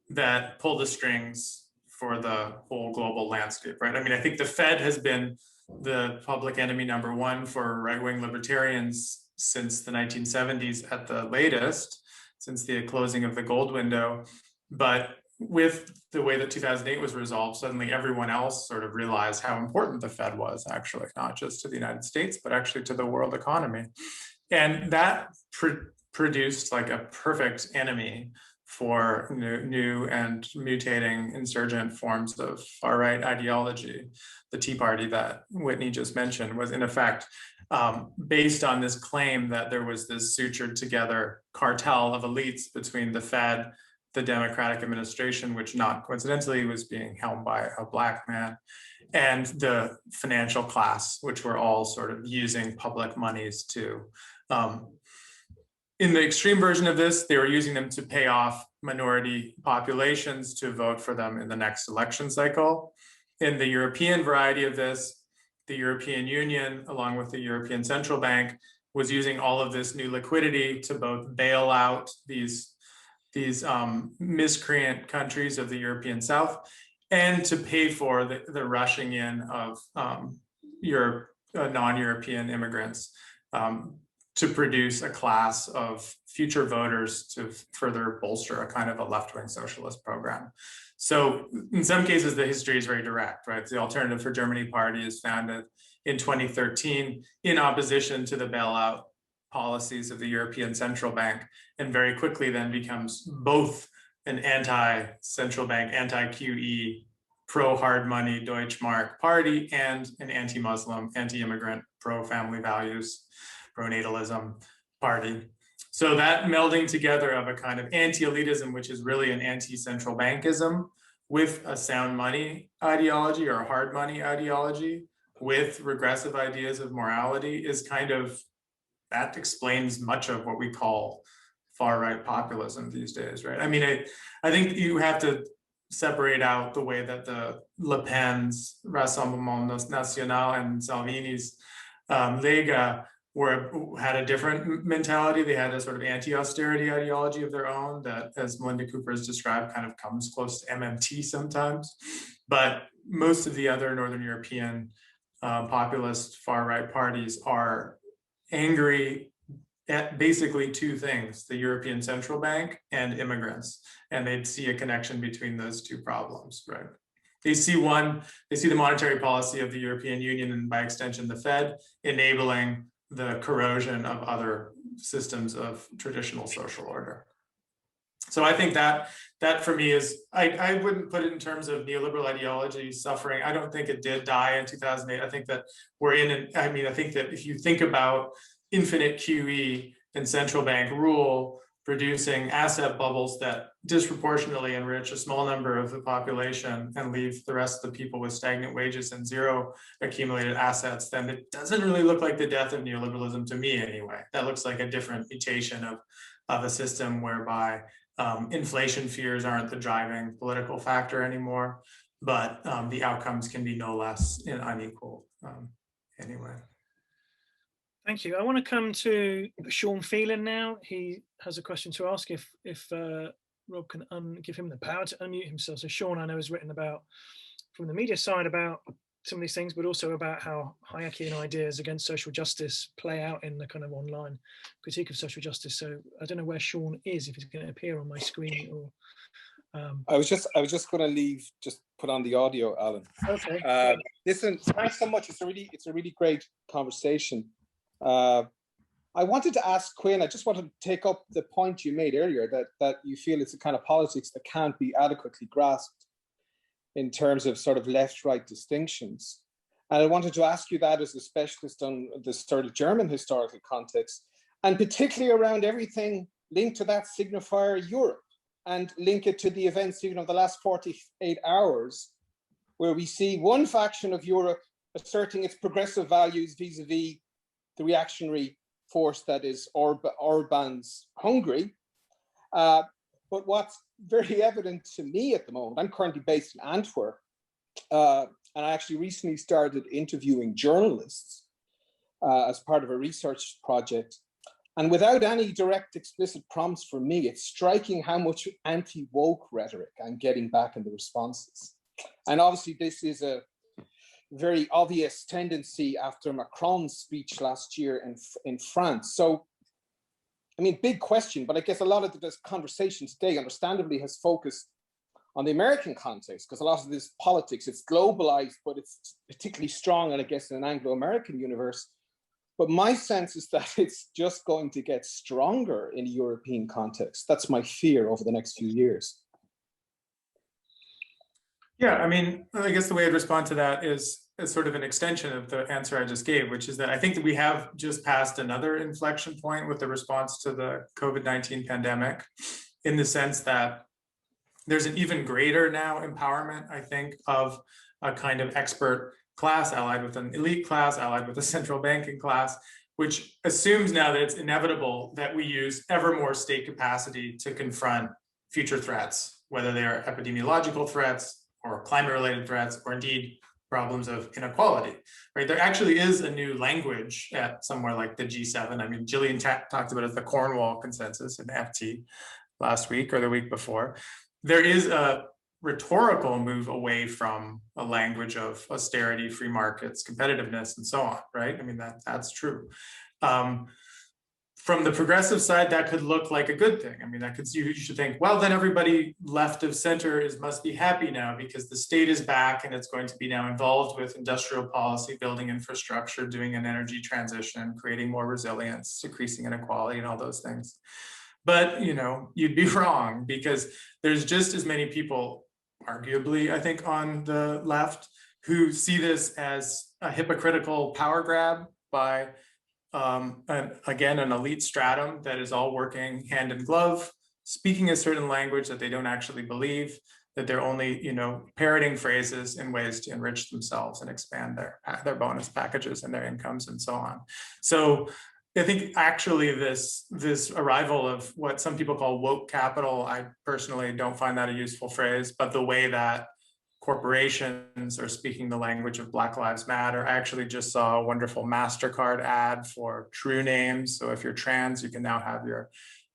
that pull the strings for the whole global landscape, right? I mean, I think the Fed has been the public enemy number one for right-wing libertarians since the 1970s at the latest, since the closing of the gold window. But with the way that 2008 was resolved, suddenly everyone else sort of realized how important the Fed was, actually, not just to the United States, but actually to the world economy. And that produced like a perfect enemy for new and mutating insurgent forms of far-right ideology. The Tea Party that Whitney just mentioned was in effect based on this claim that there was this sutured together cartel of elites between the Fed, the Democratic administration, which not coincidentally was being helmed by a Black man, and the financial class, which were all sort of using public monies to in the extreme version of this, they were using them to pay off minority populations to vote for them in the next election cycle. In the European variety of this, the European Union, along with the European Central Bank, was using all of this new liquidity to both bail out these miscreant countries of the European South and to pay for the rushing in of non-European immigrants to produce a class of future voters to further bolster a kind of a left-wing socialist program. So in some cases, the history is very direct, right? The Alternative for Germany Party is founded in 2013 in opposition to the bailout policies of the European Central Bank, and very quickly then becomes both an anti-central bank, anti-QE, pro-hard money Deutschmark party and an anti-Muslim, anti-immigrant, pro-family values, pro-natalism party. So that melding together of a kind of anti-elitism, which is really an anti-central bankism, with a sound money ideology or a hard money ideology, with regressive ideas of morality, is kind of, that explains much of what we call far-right populism these days, right? I mean, I think you have to separate out the way that the Le Pen's Rassemblement National and Salvini's Lega had a different mentality. They had a sort of anti-austerity ideology of their own that, as Melinda Cooper has described, kind of comes close to MMT sometimes. But most of the other Northern European populist far-right parties are angry at basically two things: the European Central Bank and immigrants. And they'd see a connection between those two problems, right? They see the monetary policy of the European Union and by extension the Fed enabling the corrosion of other systems of traditional social order. So I think that for me is, I wouldn't put it in terms of neoliberal ideology suffering. I don't think it did die in 2008. I think that I think that if you think about infinite QE and central bank rule producing asset bubbles that disproportionately enrich a small number of the population and leave the rest of the people with stagnant wages and zero accumulated assets, then it doesn't really look like the death of neoliberalism to me anyway. That looks like a different mutation of a system whereby inflation fears aren't the driving political factor anymore, but the outcomes can be no less unequal anyway. Thank you. I want to come to Sean Phelan now. He has a question to ask if Rob can give him the power to unmute himself. So Sean, I know, has written about, from the media side, about some of these things, but also about how hierarchy and ideas against social justice play out in the kind of online critique of social justice. So I don't know where Sean is, if he's going to appear on my screen or. I was just going to put on the audio, Alan. Okay. Listen, thanks so much. It's a really great conversation. I wanted to ask Quinn, I just wanted to take up the point you made earlier that you feel it's a kind of politics that can't be adequately grasped in terms of sort of left-right distinctions. And I wanted to ask you that as a specialist on the sort of German historical context, and particularly around everything linked to that signifier Europe, and link it to the events even of the last 48 hours, where we see one faction of Europe asserting its progressive values vis-a-vis the reactionary force that is Orban's Hungary. But what's very evident to me at the moment, I'm currently based in Antwerp, and I actually recently started interviewing journalists as part of a research project. And without any direct explicit prompts from me, it's striking how much anti-woke rhetoric I'm getting back in the responses. And obviously this is a very obvious tendency after Macron's speech last year in France. So, I mean, big question, but I guess a lot of this conversation today understandably has focused on the American context, because a lot of this politics, it's globalized, but it's particularly strong, and I guess in an Anglo-American universe. But my sense is that it's just going to get stronger in a European context. That's my fear over the next few years. Yeah, I mean, I guess the way I'd respond to that is sort of an extension of the answer I just gave, which is that I think that we have just passed another inflection point with the response to the COVID-19 pandemic, in the sense that there's an even greater now empowerment, I think, of a kind of expert class allied with an elite class, allied with a central banking class, which assumes now that it's inevitable that we use ever more state capacity to confront future threats, whether they are epidemiological threats or climate-related threats, or indeed problems of inequality, right? There actually is a new language at somewhere like the G7. I mean, Gillian talked about it as the Cornwall Consensus in FT last week or the week before. There is a rhetorical move away from a language of austerity, free markets, competitiveness, and so on, right? I mean, that's true. From the progressive side, that could look like a good thing. I mean, that could, you should think, well, then everybody left of center must be happy now because the state is back and it's going to be now involved with industrial policy, building infrastructure, doing an energy transition, creating more resilience, decreasing inequality, and all those things. But, you know, you'd be wrong, because there's just as many people, arguably, I think, on the left, who see this as a hypocritical power grab by again, an elite stratum that is all working hand in glove, speaking a certain language that they don't actually believe, that they're only, you know, parroting phrases in ways to enrich themselves and expand their bonus packages and their incomes and so on. So I think actually this arrival of what some people call woke capital, I personally don't find that a useful phrase, but the way that corporations are speaking the language of Black Lives Matter. I actually just saw a wonderful MasterCard ad for true names. So if you're trans, you can now have your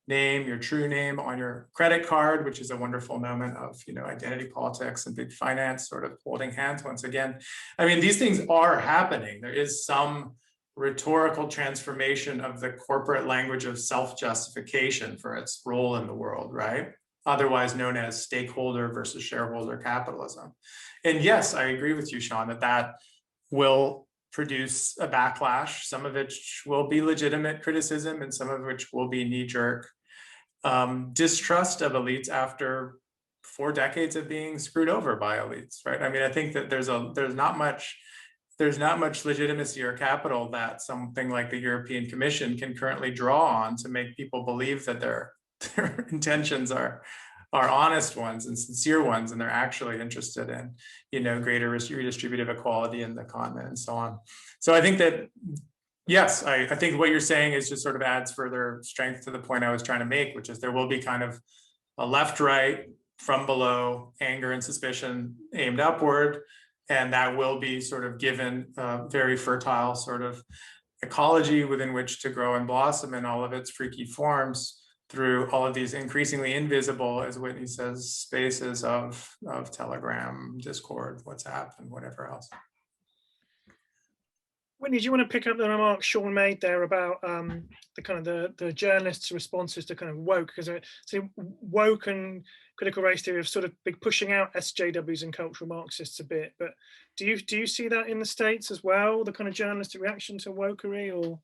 name, your true name on your credit card, which is a wonderful moment of, you know, identity politics and big finance sort of holding hands once again. I mean, these things are happening. There is some rhetorical transformation of the corporate language of self-justification for its role in the world, right? Otherwise known as stakeholder versus shareholder capitalism. And yes, I agree with you, Sean, that will produce a backlash, some of which will be legitimate criticism and some of which will be knee-jerk distrust of elites after 4 decades of being screwed over by elites, right? I mean, I think that there's not much legitimacy or capital that something like the European Commission can currently draw on to make people believe that their intentions are honest ones and sincere ones, and they're actually interested in, you know, greater redistributive equality in the continent and so on. So I think that, yes, I think what you're saying is just sort of adds further strength to the point I was trying to make, which is there will be kind of a left-right, from below, anger and suspicion aimed upward, and that will be sort of given a very fertile sort of ecology within which to grow and blossom in all of its freaky forms through all of these increasingly invisible, as Whitney says, spaces of Telegram, Discord, WhatsApp, and whatever else. Whitney, do you want to pick up the remark Sean made there about the kind of the journalists' responses to kind of woke? Because so woke and critical race theory have sort of been pushing out SJWs and cultural Marxists a bit, but do you see that in the States as well? The kind of journalistic reaction to wokery, or?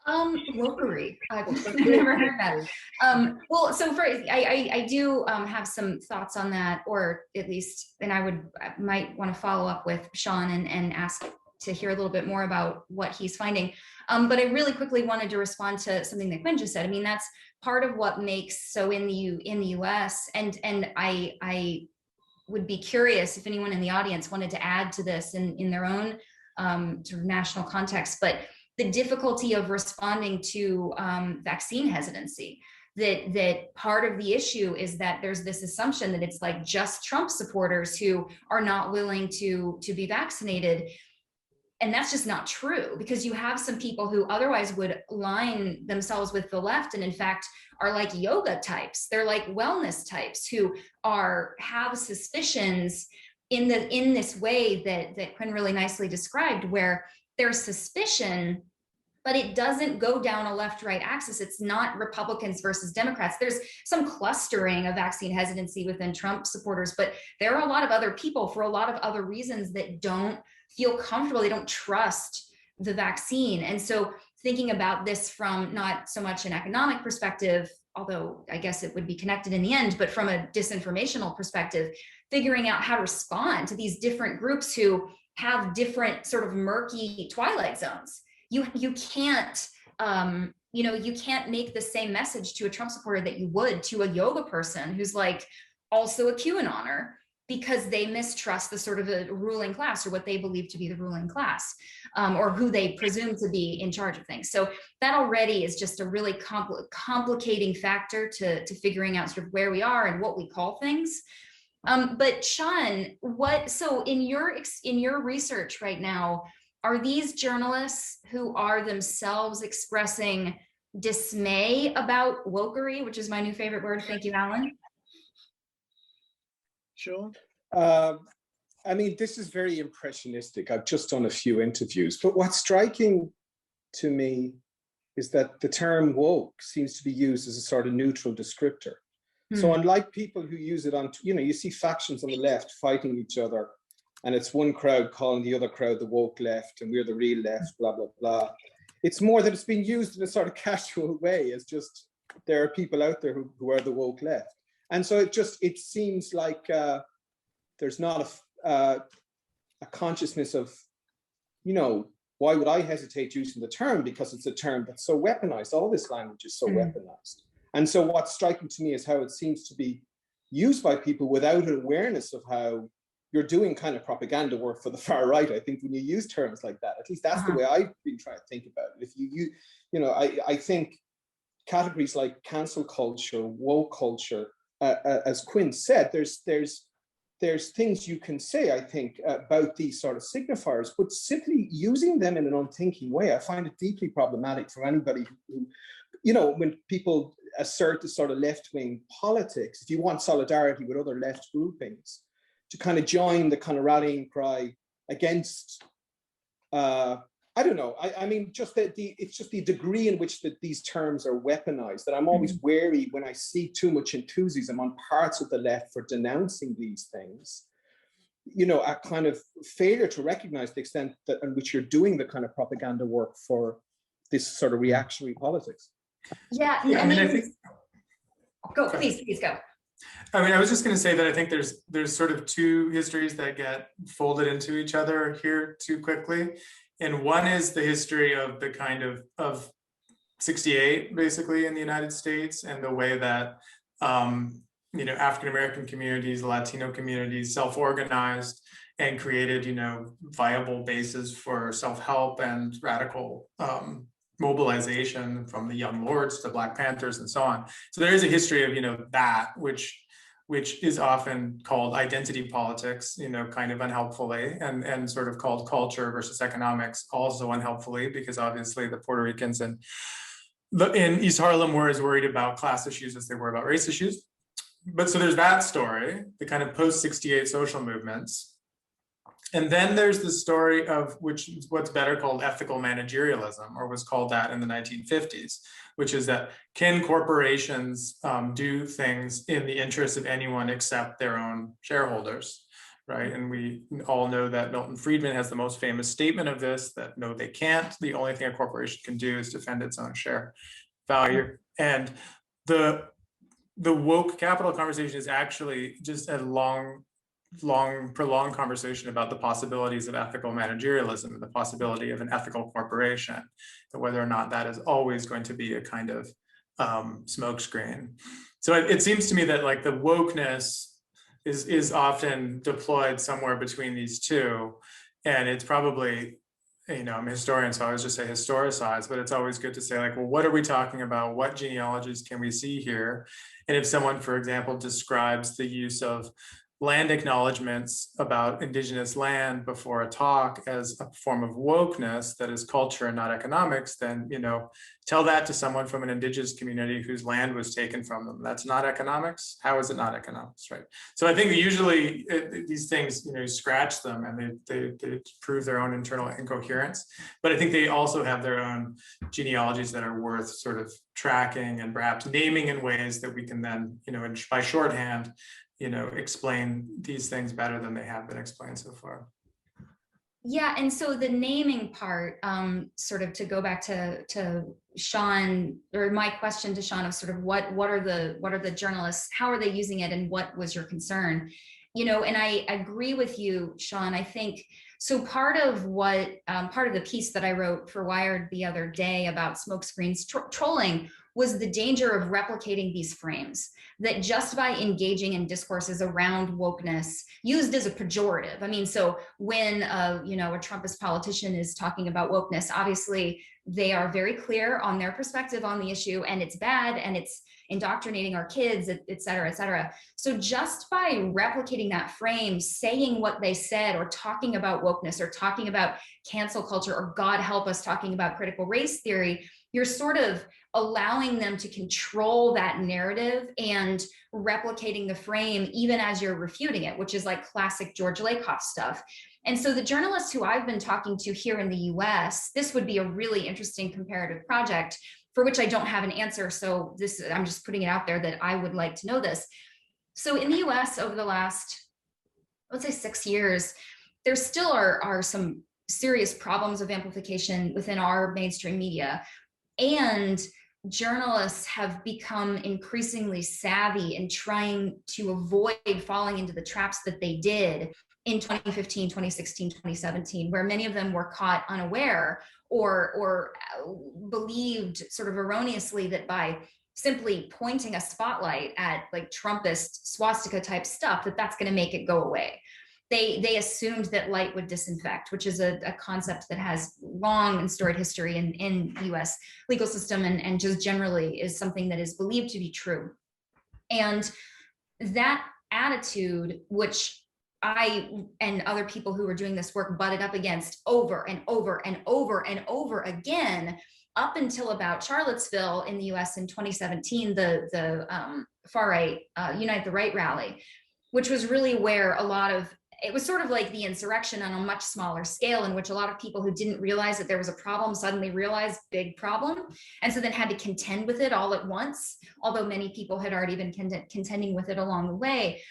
Wokery. I've never heard that. Well, so first, I do have some thoughts on that, or at least, and I might want to follow up with Sean and ask to hear a little bit more about what he's finding. But I really quickly wanted to respond to something that Quinn just said. I mean, that's part of what makes so in the US, and I would be curious if anyone in the audience wanted to add to this in their own sort of national context, but the difficulty of responding to vaccine hesitancy. That part of the issue is that there's this assumption that it's like just Trump supporters who are not willing to be vaccinated. And that's just not true, because you have some people who otherwise would align themselves with the left and in fact are like yoga types. They're like wellness types who have suspicions in this way that Quinn really nicely described, where there's suspicion, but it doesn't go down a left-right axis. It's not Republicans versus Democrats. There's some clustering of vaccine hesitancy within Trump supporters, but there are a lot of other people for a lot of other reasons that don't feel comfortable. They don't trust the vaccine. And so thinking about this from not so much an economic perspective, although I guess it would be connected in the end, but from a disinformational perspective, figuring out how to respond to these different groups who have different sort of murky twilight zones. You can't, you can't make the same message to a Trump supporter that you would to a yoga person who's like also a QAnoner. because they mistrust the sort of the ruling class, or what they believe to be the ruling class, or who they presume to be in charge of things. So that already is just a really complicating factor to figuring out sort of where we are and what we call things. But Sean, so in your research right now, are these journalists who are themselves expressing dismay about wokery, which is my new favorite word? Thank you, Alan. Sure. I mean, this is very impressionistic. I've just done a few interviews, but what's striking to me is that the term woke seems to be used as a sort of neutral descriptor. So unlike people who use it on, you see factions on the left fighting each other, and it's one crowd calling the other crowd the woke left, and we're the real left, blah, blah, blah. It's more that it's being used in a sort of casual way, as just, there are people out there who are the woke left. And so it seems like there's not a consciousness of, why would I hesitate using the term? Because it's a term that's so weaponized. All this language is so weaponized. And so what's striking to me is how it seems to be used by people without an awareness of how you're doing kind of propaganda work for the far right. I think when you use terms like that, at least that's the way I've been trying to think about it. If I think categories like cancel culture, woke culture, as Quinn said, there's things you can say, I think, about these sort of signifiers, but simply using them in an unthinking way, I find it deeply problematic for anybody who, when people assert the sort of left-wing politics, if you want solidarity with other left groupings, to kind of join the kind of rallying cry against, I don't know, I mean, just it's just the degree in which these terms are weaponized that I'm always wary when I see too much enthusiasm on parts of the left for denouncing these things, a kind of failure to recognize the extent that in which you're doing the kind of propaganda work for this sort of reactionary politics. Yeah, I mean, I think. Go, please go. I mean, I was just going to say that I think there's sort of two histories that get folded into each other here too quickly. And one is the history of the kind of 68, basically, in the United States, and the way that, African-American communities, Latino communities self-organized and created, viable bases for self-help and radical mobilization, from the Young Lords to Black Panthers and so on. So there is a history of, that, which is often called identity politics, kind of unhelpfully, and sort of called culture versus economics also unhelpfully, because obviously the Puerto Ricans in East Harlem were as worried about class issues as they were about race issues. But so there's that story, the kind of post-68 social movements. And then there's the story of what's better called ethical managerialism, or was called that in the 1950s, which is that can corporations do things in the interest of anyone except their own shareholders, right? And we all know that Milton Friedman has the most famous statement of this, that no, they can't. The only thing a corporation can do is defend its own share value. And the woke capital conversation is actually just a long, prolonged conversation about the possibilities of ethical managerialism and the possibility of an ethical corporation, and whether or not that is always going to be a kind of smokescreen. So it seems to me that like the wokeness is often deployed somewhere between these two, and it's probably, I'm a historian, so I always just say historicize, but it's always good to say, like, well, what are we talking about? What genealogies can we see here? And if someone, for example, describes the use of land acknowledgements about indigenous land before a talk as a form of wokeness that is culture and not economics, then, tell that to someone from an indigenous community whose land was taken from them. That's not economics. How is it not economics, right? So I think that usually these things, you scratch them and they prove their own internal incoherence. But I think they also have their own genealogies that are worth sort of tracking and perhaps naming in ways that we can then, by shorthand, explain these things better than they have been explained so far. Yeah, and so the naming part, sort of to go back to Sean, or my question to Sean, of sort of what are the journalists, how are they using it, and what was your concern? And I agree with you, Sean. I think so. Part of the piece that I wrote for Wired the other day about smokescreens trolling was the danger of replicating these frames, that just by engaging in discourses around wokeness, used as a pejorative. I mean, so when a Trumpist politician is talking about wokeness, obviously they are very clear on their perspective on the issue, and it's bad, and it's indoctrinating our kids, et cetera, et cetera. So just by replicating that frame, saying what they said, or talking about wokeness, or talking about cancel culture, or God help us, talking about critical race theory, you're sort of allowing them to control that narrative and replicating the frame even as you're refuting it, which is like classic George Lakoff stuff. And so the journalists who I've been talking to here in the US, this would be a really interesting comparative project for which I don't have an answer. So I'm just putting it out there that I would like to know this. So in the US over the last, let's say 6 years, there still are some serious problems of amplification within our mainstream media. And journalists have become increasingly savvy in trying to avoid falling into the traps that they did in 2015, 2016, 2017, where many of them were caught unaware or believed sort of erroneously that by simply pointing a spotlight at like Trumpist swastika type stuff, that's going to make it go away. They assumed that light would disinfect, which is a concept that has long and storied history in the US legal system, and just generally is something that is believed to be true. And that attitude, which I and other people who were doing this work butted up against over and over and over and over again, up until about Charlottesville in the US in 2017, the far right Unite the Right rally, which was really where it was sort of like the insurrection on a much smaller scale, in which a lot of people who didn't realize that there was a problem suddenly realized big problem, and so then had to contend with it all at once, although many people had already been contending with it along the way.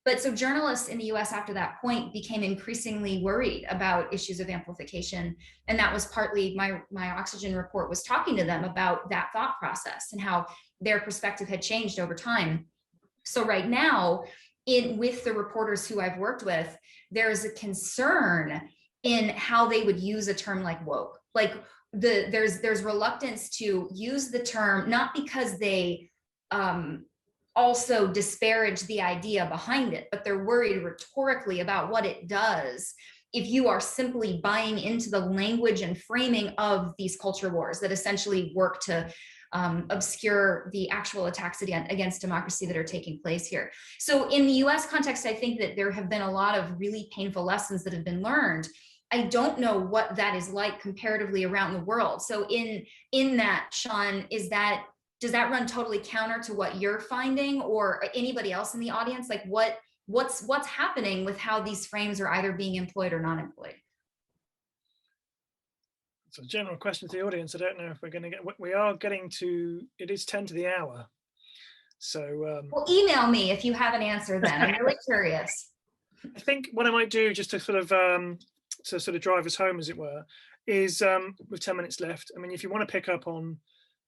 But so journalists in the US after that point became increasingly worried about issues of amplification. And that was partly my Oxygen report was talking to them about that thought process and how their perspective had changed over time. So right now, with the reporters who I've worked with, there is a concern in how they would use a term like woke. Like there's reluctance to use the term, not because they also disparage the idea behind it, but they're worried rhetorically about what it does if you are simply buying into the language and framing of these culture wars that essentially work to obscure the actual attacks against democracy that are taking place here. So in the US context, I think that there have been a lot of really painful lessons that have been learned. I don't know what that is like comparatively around the world. So in that, Sean, does that run totally counter to what you're finding, or anybody else in the audience? Like what's happening with how these frames are either being employed or not employed? It's a general question to the audience. I don't know if we're going to we are getting to, it is 10 to the hour. So well, email me if you have an answer then. I'm really curious. I think what I might do, just to sort of drive us home, as it were, is with 10 minutes left. I mean, if you want to pick up on,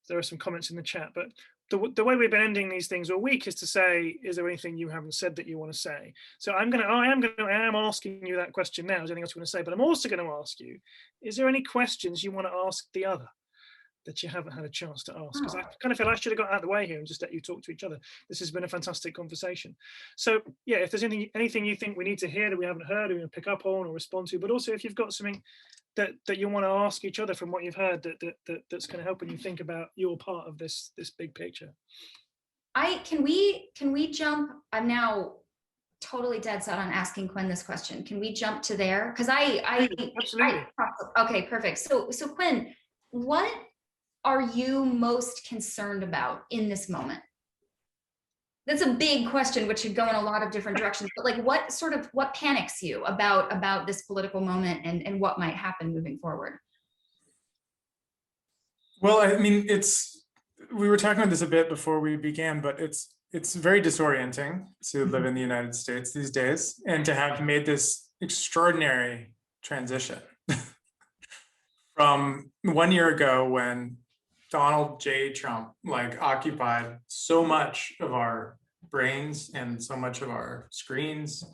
there are some comments in the chat, but the way we've been ending these things all week is to say, is there anything you haven't said that you want to say? So I am asking you that question now. Is there anything else you want to say? But I'm also going to ask you, is there any questions you want to ask the other that you haven't had a chance to ask? Because I kind of feel I should have got out of the way here and just let you talk to each other. This has been a fantastic conversation. So yeah, if there's anything you think we need to hear that we haven't heard, or we want to pick up on or respond to, but also if you've got something that you want to ask each other from what you've heard that's going to help when you think about your part of this big picture. Can we jump? I'm now totally dead set on asking Quinn this question. Can we jump to there? Because absolutely. Okay, perfect. So Quinn, what are you most concerned about in this moment? That's a big question, which could go in a lot of different directions, but like what panics you about this political moment and what might happen moving forward? Well, I mean, we were talking about this a bit before we began, but it's very disorienting to live in the United States these days and to have made this extraordinary transition from 1 year ago when Donald J. Trump occupied so much of our brains and so much of our screens,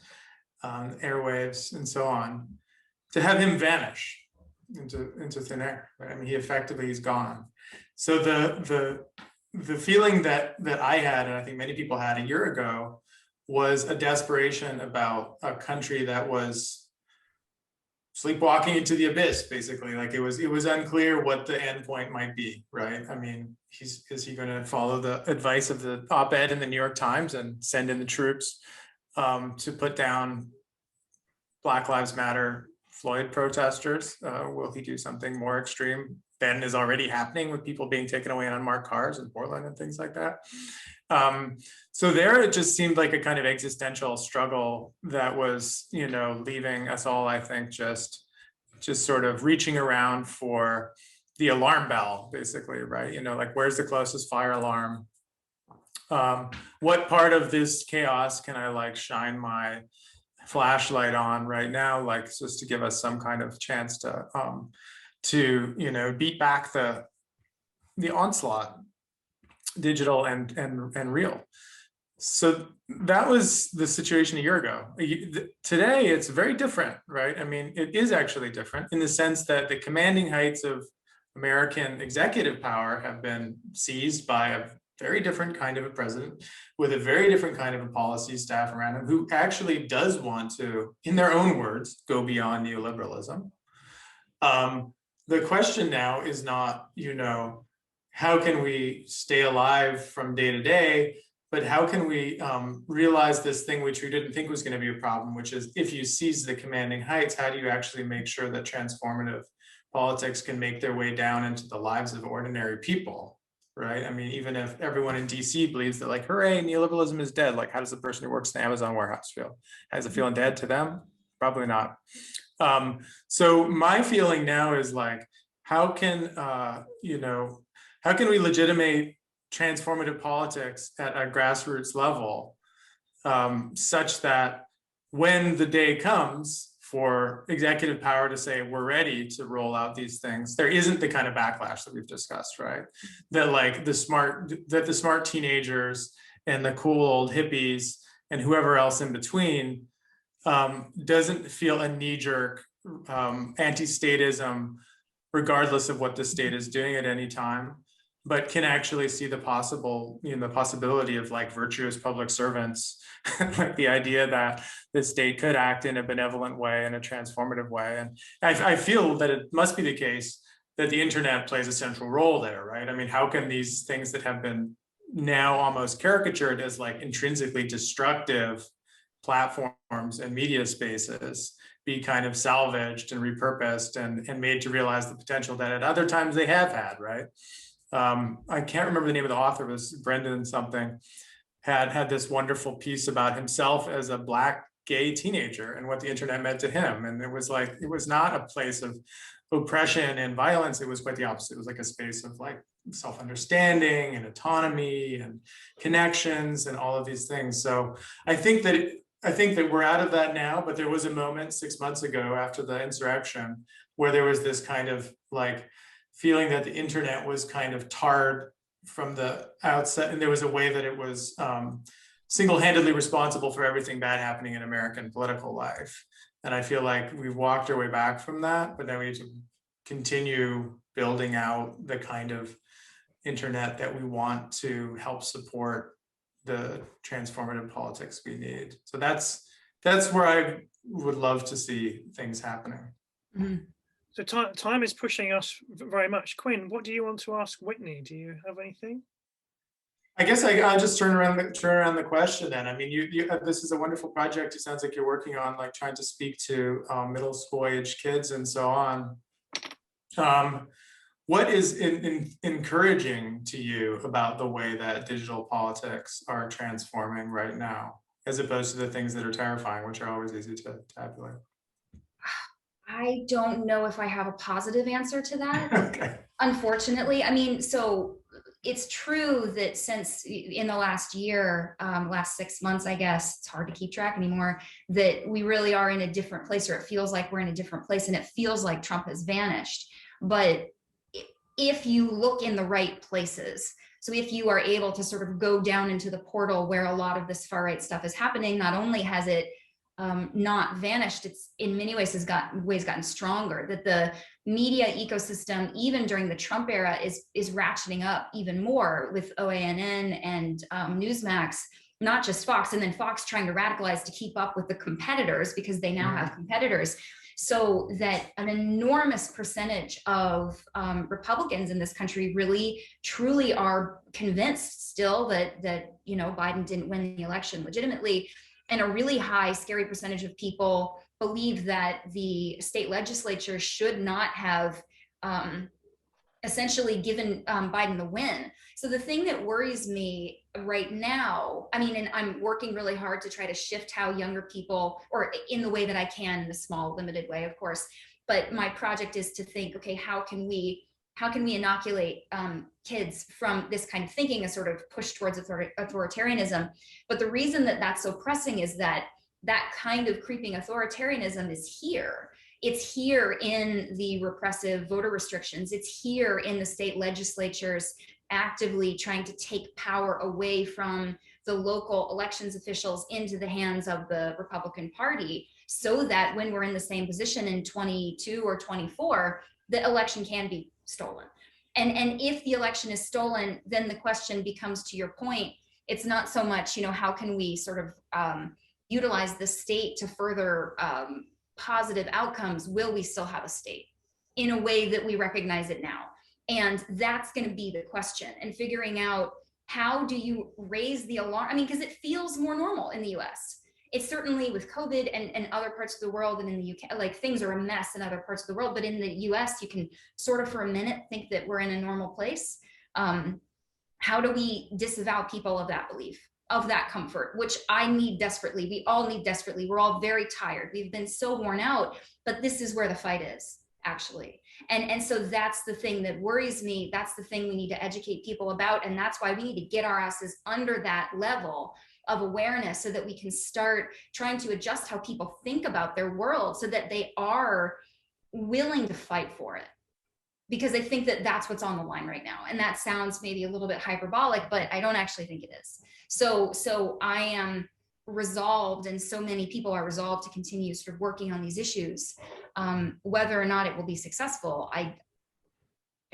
airwaves, and so on, to have him vanish into thin air. Right? I mean, he's gone. So the the feeling that I had, and I think many people had a year ago, was a desperation about a country that was sleepwalking into the abyss, basically. Like it was unclear what the end point might be, right? I mean, is he going to follow the advice of the op-ed in the New York Times and send in the troops to put down Black Lives Matter Floyd protesters? Will he do something more extreme than is already happening with people being taken away in unmarked cars in Portland and things like that? So there, it just seemed like a kind of existential struggle that was, leaving us all, I think, just sort of reaching around for the alarm bell, basically, right? Like, where's the closest fire alarm? What part of this chaos can I like shine my flashlight on right now, like just to give us some kind of chance to beat back the onslaught, digital and real. So that was the situation a year ago. Today, it's very different, right? I mean, it is actually different in the sense that the commanding heights of American executive power have been seized by a very different kind of a president with a very different kind of a policy staff around him who actually does want to, in their own words, go beyond neoliberalism. The question now is not, how can we stay alive from day to day, but how can we realize this thing which we didn't think was going to be a problem, which is if you seize the commanding heights, how do you actually make sure that transformative politics can make their way down into the lives of ordinary people, right? I mean, even if everyone in DC believes that like, hooray, neoliberalism is dead, like how does the person who works in the Amazon warehouse feel? How does it feel dead to them? Probably not. So my feeling now is like, how can we legitimate transformative politics at a grassroots level such that when the day comes for executive power to say we're ready to roll out these things, there isn't the kind of backlash that we've discussed, right? That like the smart teenagers and the cool old hippies and whoever else in between doesn't feel a knee-jerk anti-statism regardless of what the state is doing at any time, but can actually see the possibility of like virtuous public servants, like the idea that the state could act in a benevolent way, in a transformative way. And I feel that it must be the case that the internet plays a central role there, right? I mean, how can these things that have been now almost caricatured as like intrinsically destructive platforms and media spaces be kind of salvaged and repurposed and made to realize the potential that at other times they have had, right? I can't remember the name of the author, it was Brendan something, had this wonderful piece about himself as a Black gay teenager and what the internet meant to him. And it was like, it was not a place of oppression and violence, it was quite the opposite. It was like a space of like self-understanding and autonomy and connections and all of these things. So I think that we're out of that now, but there was a moment 6 months ago after the insurrection where there was this kind of like feeling that the internet was kind of tarred from the outset, and there was a way that it was single-handedly responsible for everything bad happening in American political life. And I feel like we've walked our way back from that, but now we need to continue building out the kind of internet that we want to help support the transformative politics we need. So that's where I would love to see things happening. Mm-hmm. So time is pushing us very much. Quinn, what do you want to ask Whitney? Do you have anything? I guess I'll just turn around the question then. I mean, you this is a wonderful project. It sounds like you're working on like trying to speak to middle school age kids and so on. What is encouraging to you about the way that digital politics are transforming right now, as opposed to the things that are terrifying, which are always easy to tabulate? I don't know if I have a positive answer to that. Okay. Unfortunately, I mean, so it's true that since in the last year, last 6 months, I guess, it's hard to keep track anymore, that we really are in a different place, or it feels like we're in a different place, and it feels like Trump has vanished. But if you look in the right places, so if you are able to sort of go down into the portal where a lot of this far right stuff is happening, not only has it not vanished, it's in many ways gotten stronger, that media ecosystem, even during the Trump era, is ratcheting up even during the Trump era, is ratcheting up even more with OANN and Newsmax, not just Fox, and then Fox trying to radicalize to keep up with the competitors because they now have competitors. So that an enormous percentage of Republicans in this country really, truly are convinced still that Biden didn't win the election legitimately, and a really high, scary percentage of people believe that the state legislature should not have essentially given Biden the win. So the thing that worries me right now, I mean, and I'm working really hard to try to shift how younger people, or in the way that I can, in a small, limited way, of course, but my project is to think, okay, how can we inoculate kids from this kind of thinking, a sort of push towards authoritarianism? But the reason that that's so pressing is that kind of creeping authoritarianism is here. It's here in the repressive voter restrictions. It's here in the state legislatures actively trying to take power away from the local elections officials into the hands of the Republican Party, so that when we're in the same position in 22 or 24, the election can be stolen. And if the election is stolen, then the question becomes, to your point, it's not so much, how can we sort of utilize the state to further positive outcomes? Will we still have a state in a way that we recognize it now? And that's going to be the question, and figuring out, how do you raise the alarm? I mean, because it feels more normal in the US. It's certainly with COVID and other parts of the world, and in the UK, like, things are a mess in other parts of the world, but in the US, you can sort of for a minute think that we're in a normal place. How do we disavow people of that belief, of that comfort, which I need desperately. We all need desperately. We're all very tired. We've been so worn out, but this is where the fight is, actually. And so that's the thing that worries me. That's the thing we need to educate people about. And that's why we need to get our asses under that level of awareness, so that we can start trying to adjust how people think about their world, so that they are willing to fight for it. Because I think that that's what's on the line right now. And that sounds maybe a little bit hyperbolic, but I don't actually think it is. So I am resolved, and so many people are resolved, to continue sort of working on these issues. Whether or not it will be successful, I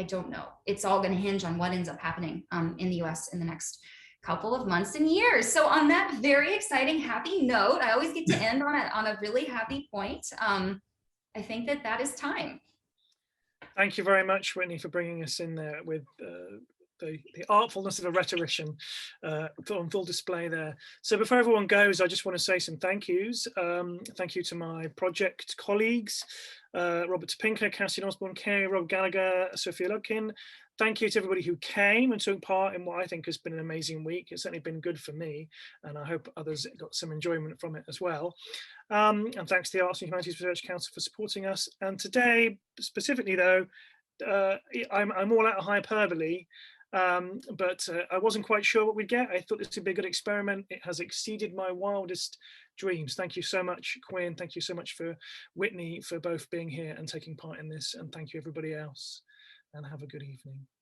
don't know. It's all going to hinge on what ends up happening in the US in the next couple of months and years. So on that very exciting, happy note, I always get to end on a really happy point. I think that is time. Thank you very much, Whitney, for bringing us in there with the artfulness of a rhetorician on full display there. So before everyone goes, I just want to say some thank yous. Thank you to my project colleagues, Robert Topinka, Cassian Osborne, Kerry, Rob Gallagher, Sophia Lubkin. Thank you to everybody who came and took part in what I think has been an amazing week. It's certainly been good for me, and I hope others got some enjoyment from it as well. And thanks to the Arts and Humanities Research Council for supporting us. And today, specifically though, I'm all out of hyperbole, but I wasn't quite sure what we'd get. I thought this would be a good experiment. It has exceeded my wildest dreams. Thank you so much, Quinn. Thank you so much for Whitney, for both being here and taking part in this. And thank you everybody else. And have a good evening.